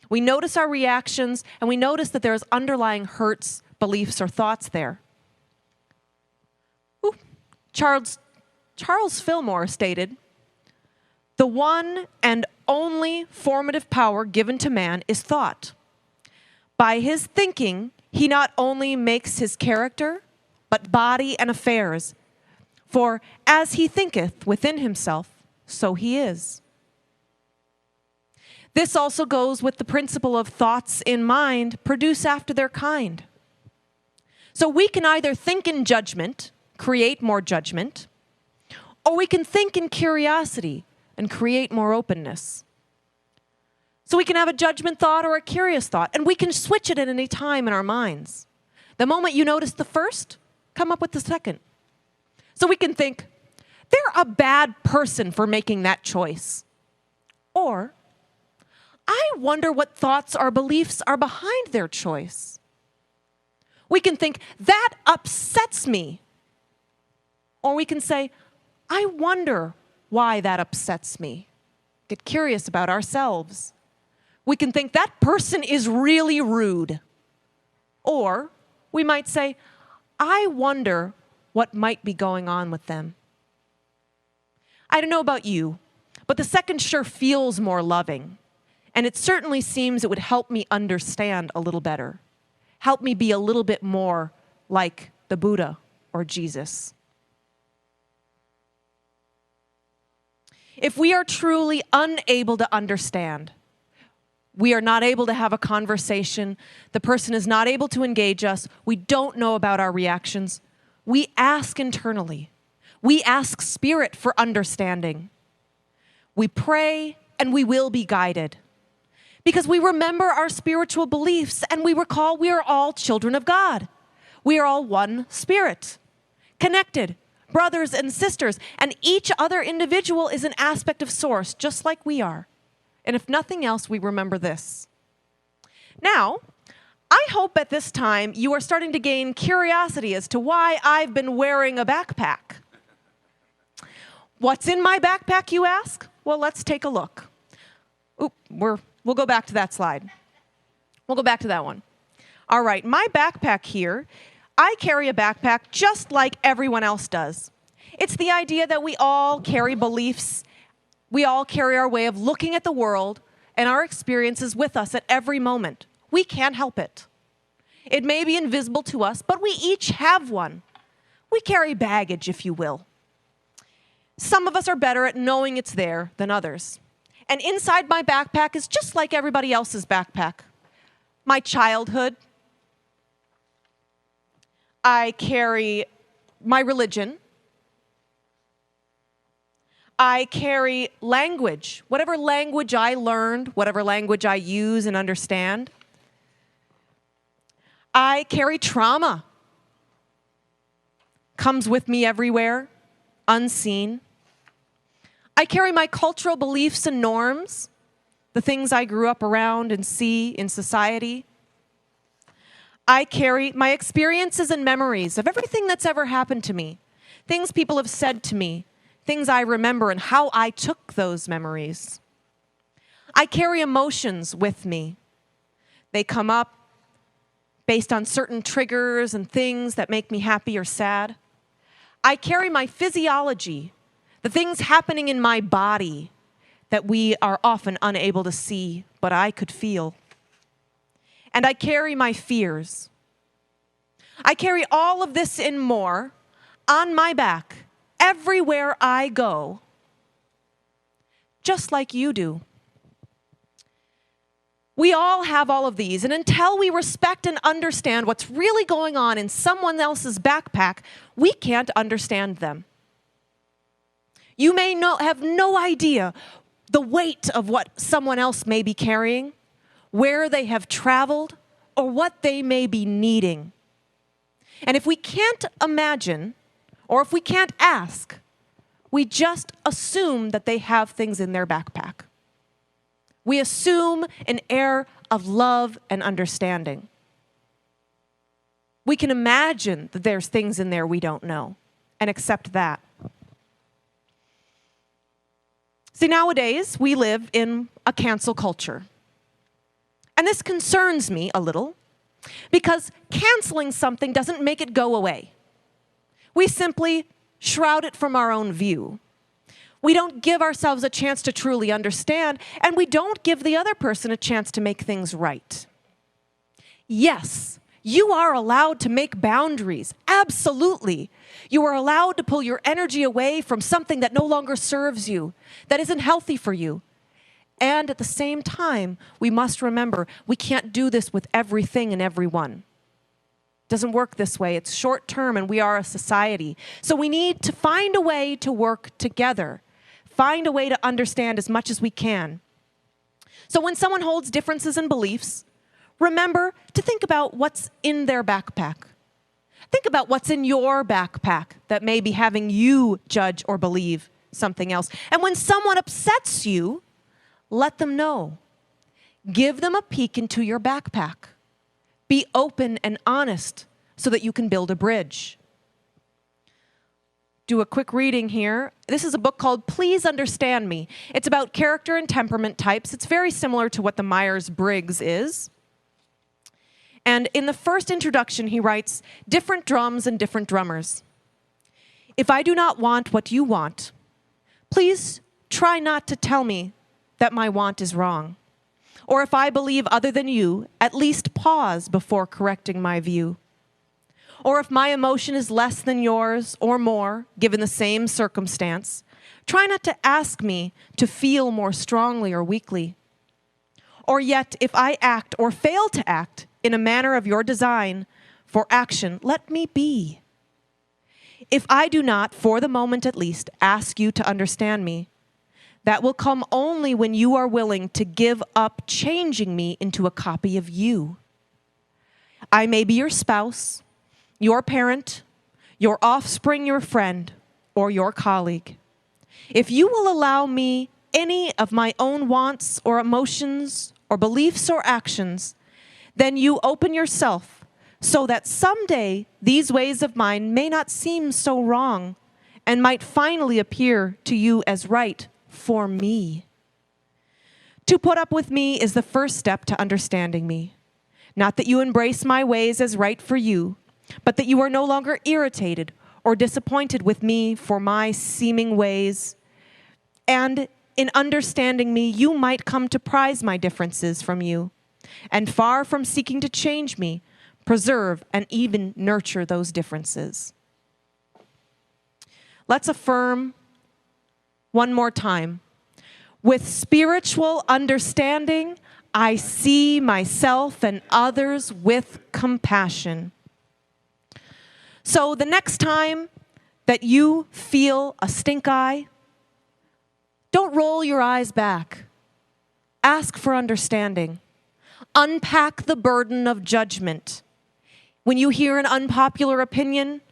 We notice our reactions, and we notice that there's underlying hurts, beliefs, or thoughts there. Charles Fillmore stated, "The one and only formative power given to man is thought. By his thinking, he not only makes his character, but body and affairs. For as he thinketh within himself, so he is." This also goes with the principle of thoughts in mind produce after their kind. So we can either think in judgment, create more judgment, or we can think in curiosity and create more openness. So we can have a judgment thought or a curious thought, and we can switch it at any time in our minds. The moment you notice the first, come up with the second. So we can think, they're a bad person for making that choice. Or, I wonder what thoughts or beliefs are behind their choice. We can think, that upsets me. Or we can say, I wonder why that upsets me. Get curious about ourselves. We can think, that person is really rude. Or we might say, I wonder what might be going on with them. I don't know about you, but the second sure feels more loving. And it certainly seems it would help me understand a little better. Help me be a little bit more like the Buddha or Jesus. If we are truly unable to understand, we are not able to have a conversation, the person is not able to engage us, we don't know about our reactions, we ask internally. We ask Spirit for understanding. We pray and we will be guided. Because we remember our spiritual beliefs and we recall we are all children of God. We are all one Spirit, connected, brothers and sisters, and each other individual is an aspect of Source, just like we are. And if nothing else, we remember this. Now, I hope at this time you are starting to gain curiosity as to why I've been wearing a backpack. What's in my backpack, you ask? Well, let's take a look. We'll go back to that slide. We'll go back to that one. All right, my backpack here, I carry a backpack just like everyone else does. It's the idea that we all carry beliefs. We all carry our way of looking at the world and our experiences with us at every moment. We can't help it. It may be invisible to us, but we each have one. We carry baggage, if you will. Some of us are better at knowing it's there than others. And inside my backpack is just like everybody else's backpack. My childhood. I carry my religion. I carry language, whatever language I learned, whatever language I use and understand. I carry trauma. Comes with me everywhere, unseen. I carry my cultural beliefs and norms, the things I grew up around and see in society. I carry my experiences and memories of everything that's ever happened to me, things people have said to me, things I remember and how I took those memories. I carry emotions with me. They come up based on certain triggers and things that make me happy or sad. I carry my physiology, the things happening in my body that we are often unable to see but I could feel. And I carry my fears. I carry all of this and more on my back everywhere I go, just like you do. We all have all of these, and until we respect and understand what's really going on in someone else's backpack, we can't understand them. You may have no idea the weight of what someone else may be carrying, where they have traveled, or what they may be needing. And if we can't imagine, or if we can't ask, we just assume that they have things in their backpack. We assume an air of love and understanding. We can imagine that there's things in there we don't know and accept that. See, nowadays, we live in a cancel culture. And this concerns me a little because canceling something doesn't make it go away. We simply shroud it from our own view. We don't give ourselves a chance to truly understand, and we don't give the other person a chance to make things right. Yes, you are allowed to make boundaries. Absolutely. You are allowed to pull your energy away from something that no longer serves you, that isn't healthy for you. And at the same time, we must remember we can't do this with everything and everyone. It doesn't work this way. It's short term, and we are a society. So we need to find a way to work together. Find a way to understand as much as we can. So when someone holds differences in beliefs, remember to think about what's in their backpack. Think about what's in your backpack that may be having you judge or believe something else. And when someone upsets you, let them know. Give them a peek into your backpack. Be open and honest so that you can build a bridge. Do a quick reading here. This is a book called Please Understand Me. It's about character and temperament types. It's very similar to what the Myers-Briggs is. And in the first introduction, he writes, different drums and different drummers. If I do not want what you want, please try not to tell me that my want is wrong. Or if I believe other than you, at least pause before correcting my view. Or if my emotion is less than yours or more, given the same circumstance, try not to ask me to feel more strongly or weakly. Or yet, if I act or fail to act in a manner of your design for action, let me be. If I do not, for the moment at least, ask you to understand me, that will come only when you are willing to give up changing me into a copy of you. I may be your spouse, your parent, your offspring, your friend, or your colleague. If you will allow me any of my own wants or emotions or beliefs or actions, then you open yourself so that someday these ways of mine may not seem so wrong and might finally appear to you as right for me. To put up with me is the first step to understanding me. Not that you embrace my ways as right for you, but that you are no longer irritated or disappointed with me for my seeming ways. And in understanding me, you might come to prize my differences from you, and far from seeking to change me, preserve and even nurture those differences. Let's affirm one more time. With spiritual understanding, I see myself and others with compassion. So the next time that you feel a stink eye, don't roll your eyes back. Ask for understanding. Unpack the burden of judgment. When you hear an unpopular opinion,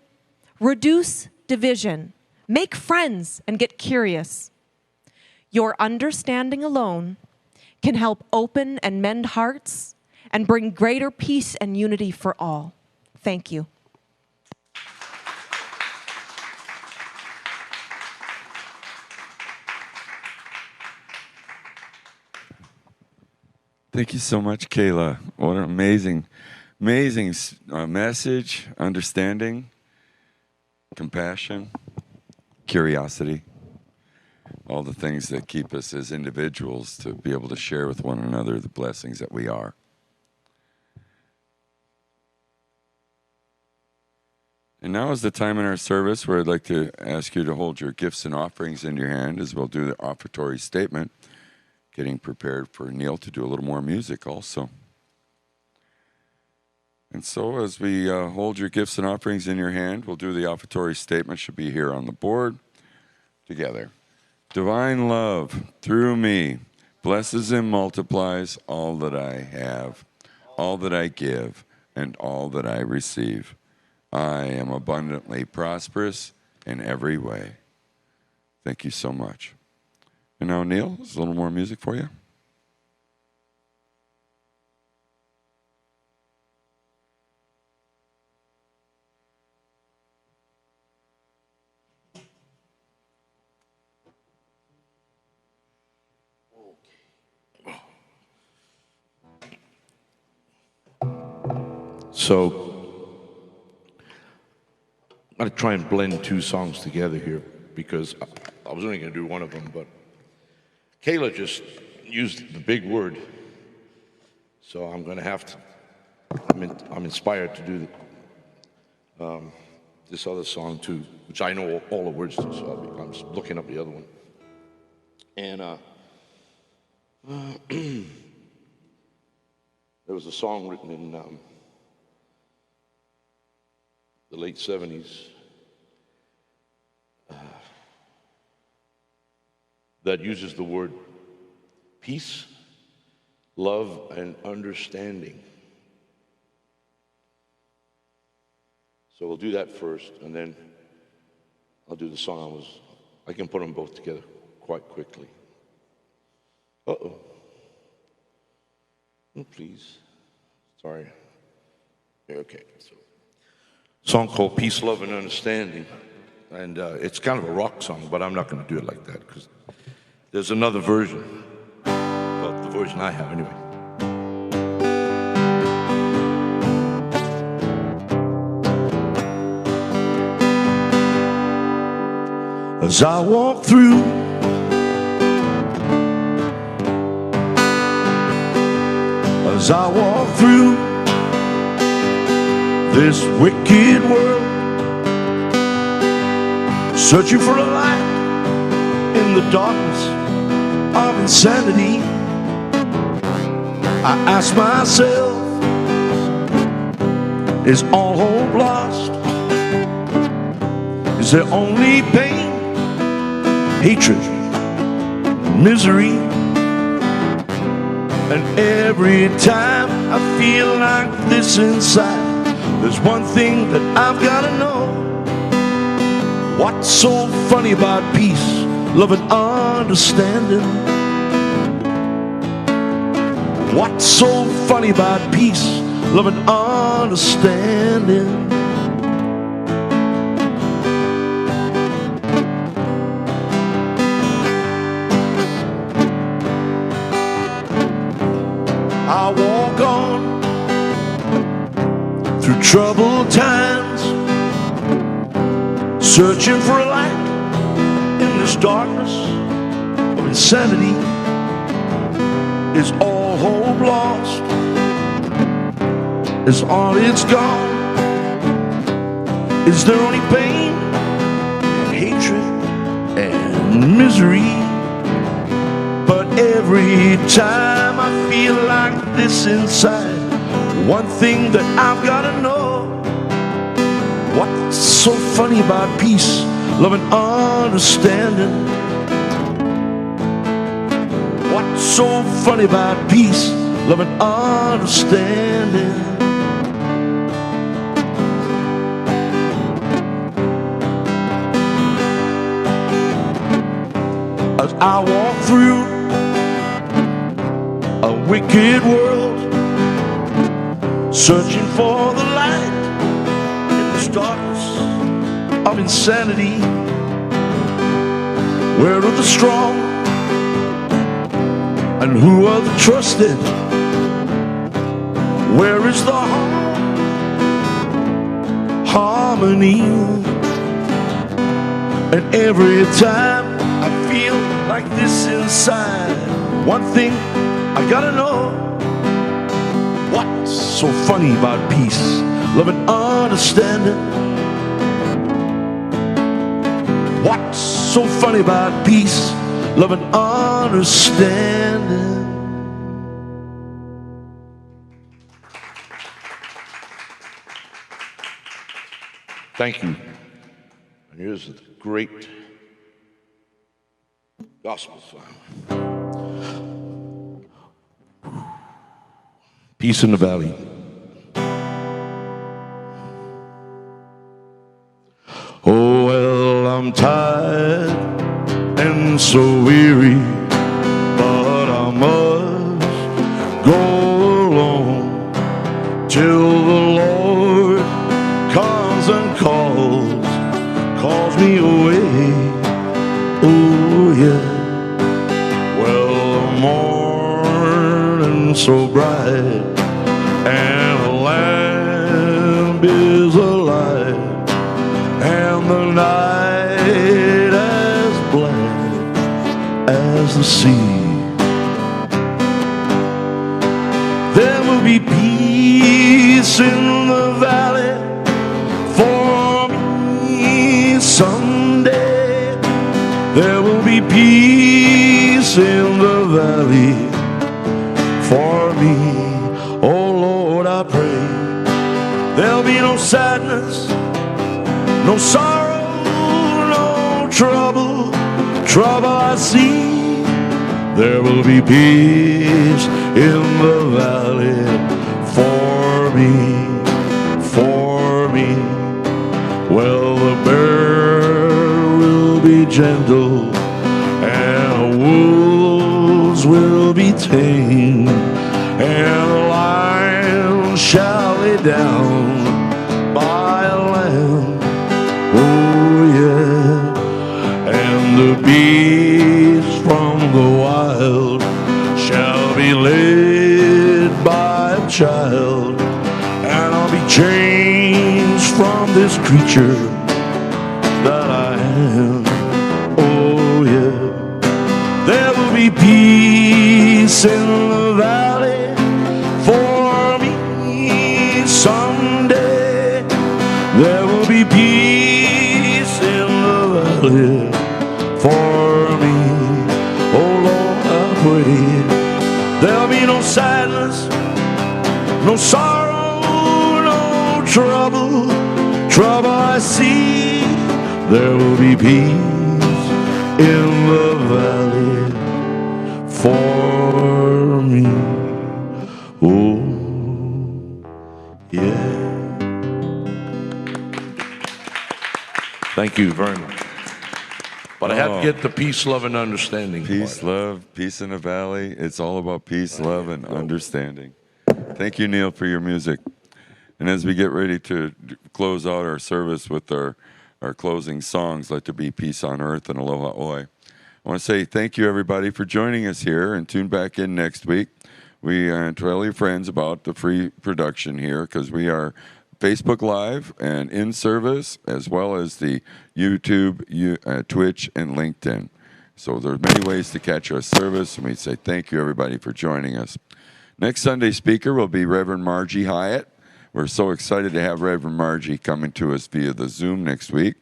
reduce division. Make friends and get curious. Your understanding alone can help open and mend hearts and bring greater peace and unity for all. Thank you. Thank you so much, Kayla. What an amazing message, understanding, compassion, curiosity. all the things that keep us as individuals to be able to share with one another the blessings that we are. And now is the time in our service where I'd like to ask you to hold your gifts and offerings in your hand as we'll do the offertory statement, getting prepared for Neil to do a little more music also. And so as we hold your gifts and offerings in your hand, we'll do the offertory statement. Should be here on the board together. Divine love through me blesses and multiplies all that I have, all that I give, and all that I receive. I am abundantly prosperous in every way. Thank you so much. And now, Neil, there's a little more music for you. So I'm going to try and blend two songs together here because I was only going to do one of them, but Kayla just used the big word. So I'm going to have to, I'm inspired to do this other song too, which I know all the words to, so I'm just looking up the other one. And there was a song written in the late 70s that uses the word peace, love, and understanding. So we'll do that first, and then I'll do the song. I can put them both together quite quickly. Uh-oh. Oh, please. Sorry. Okay. So, song called Peace, Love, and Understanding. And it's kind of a rock song, but I'm not going to do it like that because there's another version. Well, the version I have anyway. As I walk through this wicked world, searching for a light in the darkness of insanity, I ask myself, is all hope lost? Is there only pain, hatred, misery? And every time I feel like this inside, there's one thing that I've gotta know. What's so funny about peace, love, and understanding? What's so funny about peace, love, and understanding? I walk on through troubled times, searching for a light in this darkness of insanity. Is all hope lost? Is all it's gone? Is there only pain, hatred, and misery? But every time I feel like this inside, one thing that I've gotta know. What's so funny about peace, love, and understanding? What's so funny about peace, love, and understanding? As I walk through a wicked world, searching for the light in this darkness of insanity. Where are the strong and who are the trusted? Where is the harmony? And every time I feel like this inside. One thing I gotta know, what's so funny about peace, love and understanding? What's so funny about peace, love and understanding? Thank you. And here's the great gospel song. Peace in the Valley. Oh, well, I'm tired and so weary, but I must go along till the Lord comes and calls me away. Oh, yeah. Well, the morning's so bright and the lamp is alight, and the night as black as the sea. There will be peace in the valley for me someday. There will be peace in the valley for me. Oh Lord, I pray there'll be no sadness, no sorrow, no trouble I see. There will be peace in the valley for me, for me. Well, the bear will be gentle and the wolves will be tame, and the lion shall lay down by a lamb. Oh yeah. And the beast from the wild shall be led by a child, and I'll be changed from this creature that I am. Oh yeah. There will be peace in the valley for me someday. There will be peace in the valley for me. Oh Lord, I pray there'll be no sadness, no sorrow, no trouble I see. There will be peace in the valley for me. Oh, yeah. Thank you very much. But I had to get the peace, love, and understanding. Peace, love, peace in the valley. It's all about peace, love, and understanding. Thank you, Neil, for your music. And as we get ready to close out our service with our closing songs, Let There Be Peace on Earth and Aloha Oi, I want to say thank you, everybody, for joining us here, and tune back in next week. We tell your friends about the free production here, because we are Facebook Live and in service, as well as the YouTube, Twitch, and LinkedIn. So there's many ways to catch our service, and we say thank you, everybody, for joining us. Next Sunday's speaker will be Reverend Margie Hyatt. We're so excited to have Reverend Margie coming to us via the Zoom next week,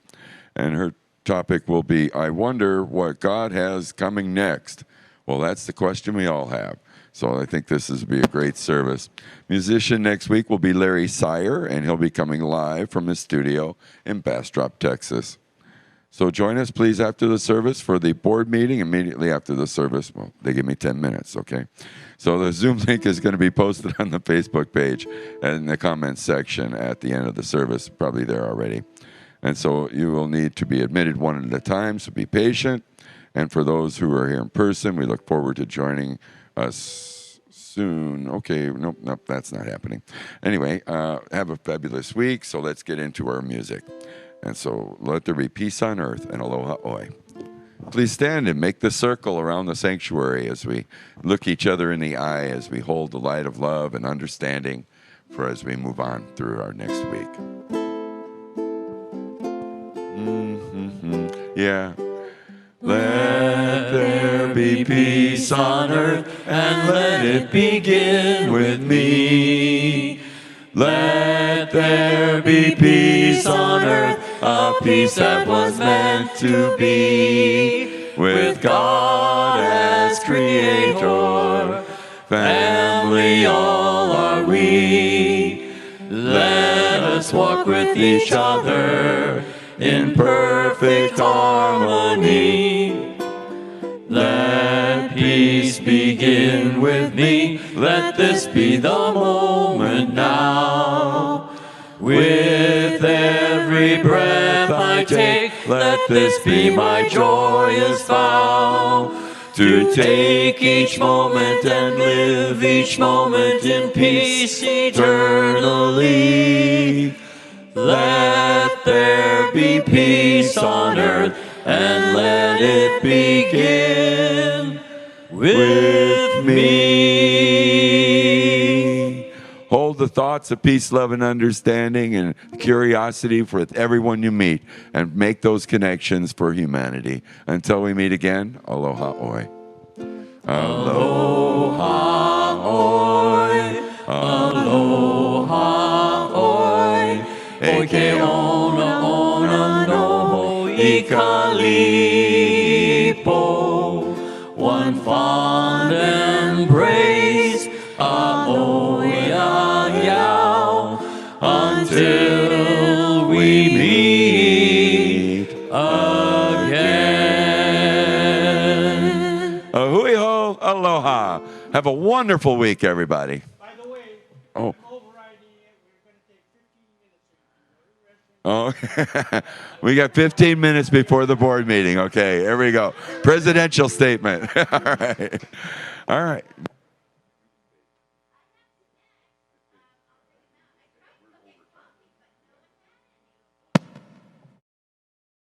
and her topic will be, I wonder what God has coming next. Well, that's the question we all have. So I think this will be a great service. Musician next week will be Larry Sire, and he'll be coming live from his studio in Bastrop, Texas. So join us, please, after the service for the board meeting immediately after the service. Well, they give me 10 minutes, okay? So the Zoom link is going to be posted on the Facebook page and in the comments section at the end of the service, probably there already. And so you will need to be admitted one at a time, so be patient. And for those who are here in person, we look forward to joining us soon. Okay, nope, that's not happening. Anyway, have a fabulous week, so let's get into our music. And so let there be peace on earth and aloha oi. Please stand and make the circle around the sanctuary as we look each other in the eye, as we hold the light of love and understanding for as we move on through our next week. Yeah. Let there be peace on earth, and let it begin with me. Let there be peace on earth, a peace that was meant to be, with God as creator, family all are we. Let us walk with each other in perfect harmony. Let peace begin with me. Let this be the moment now. With every breath I take, let this be my joyous vow. To take each moment and live each moment in peace eternally. Let there be peace on earth, and let it begin with me. Hold the thoughts of peace, love, and understanding and curiosity for everyone you meet, and make those connections for humanity. Until we meet again, aloha oi. Aloha oi, aloha oi, eke ona ona no I kalipo. One fond embrace, a-oya yao, until we meet again. Ahui ho, aloha. Have a wonderful week, everybody. By the way, Oh. overriding it, we're going to take 15 minutes. Oh, we got 15 minutes before the board meeting. Okay, here we go. Presidential statement. All right. All right.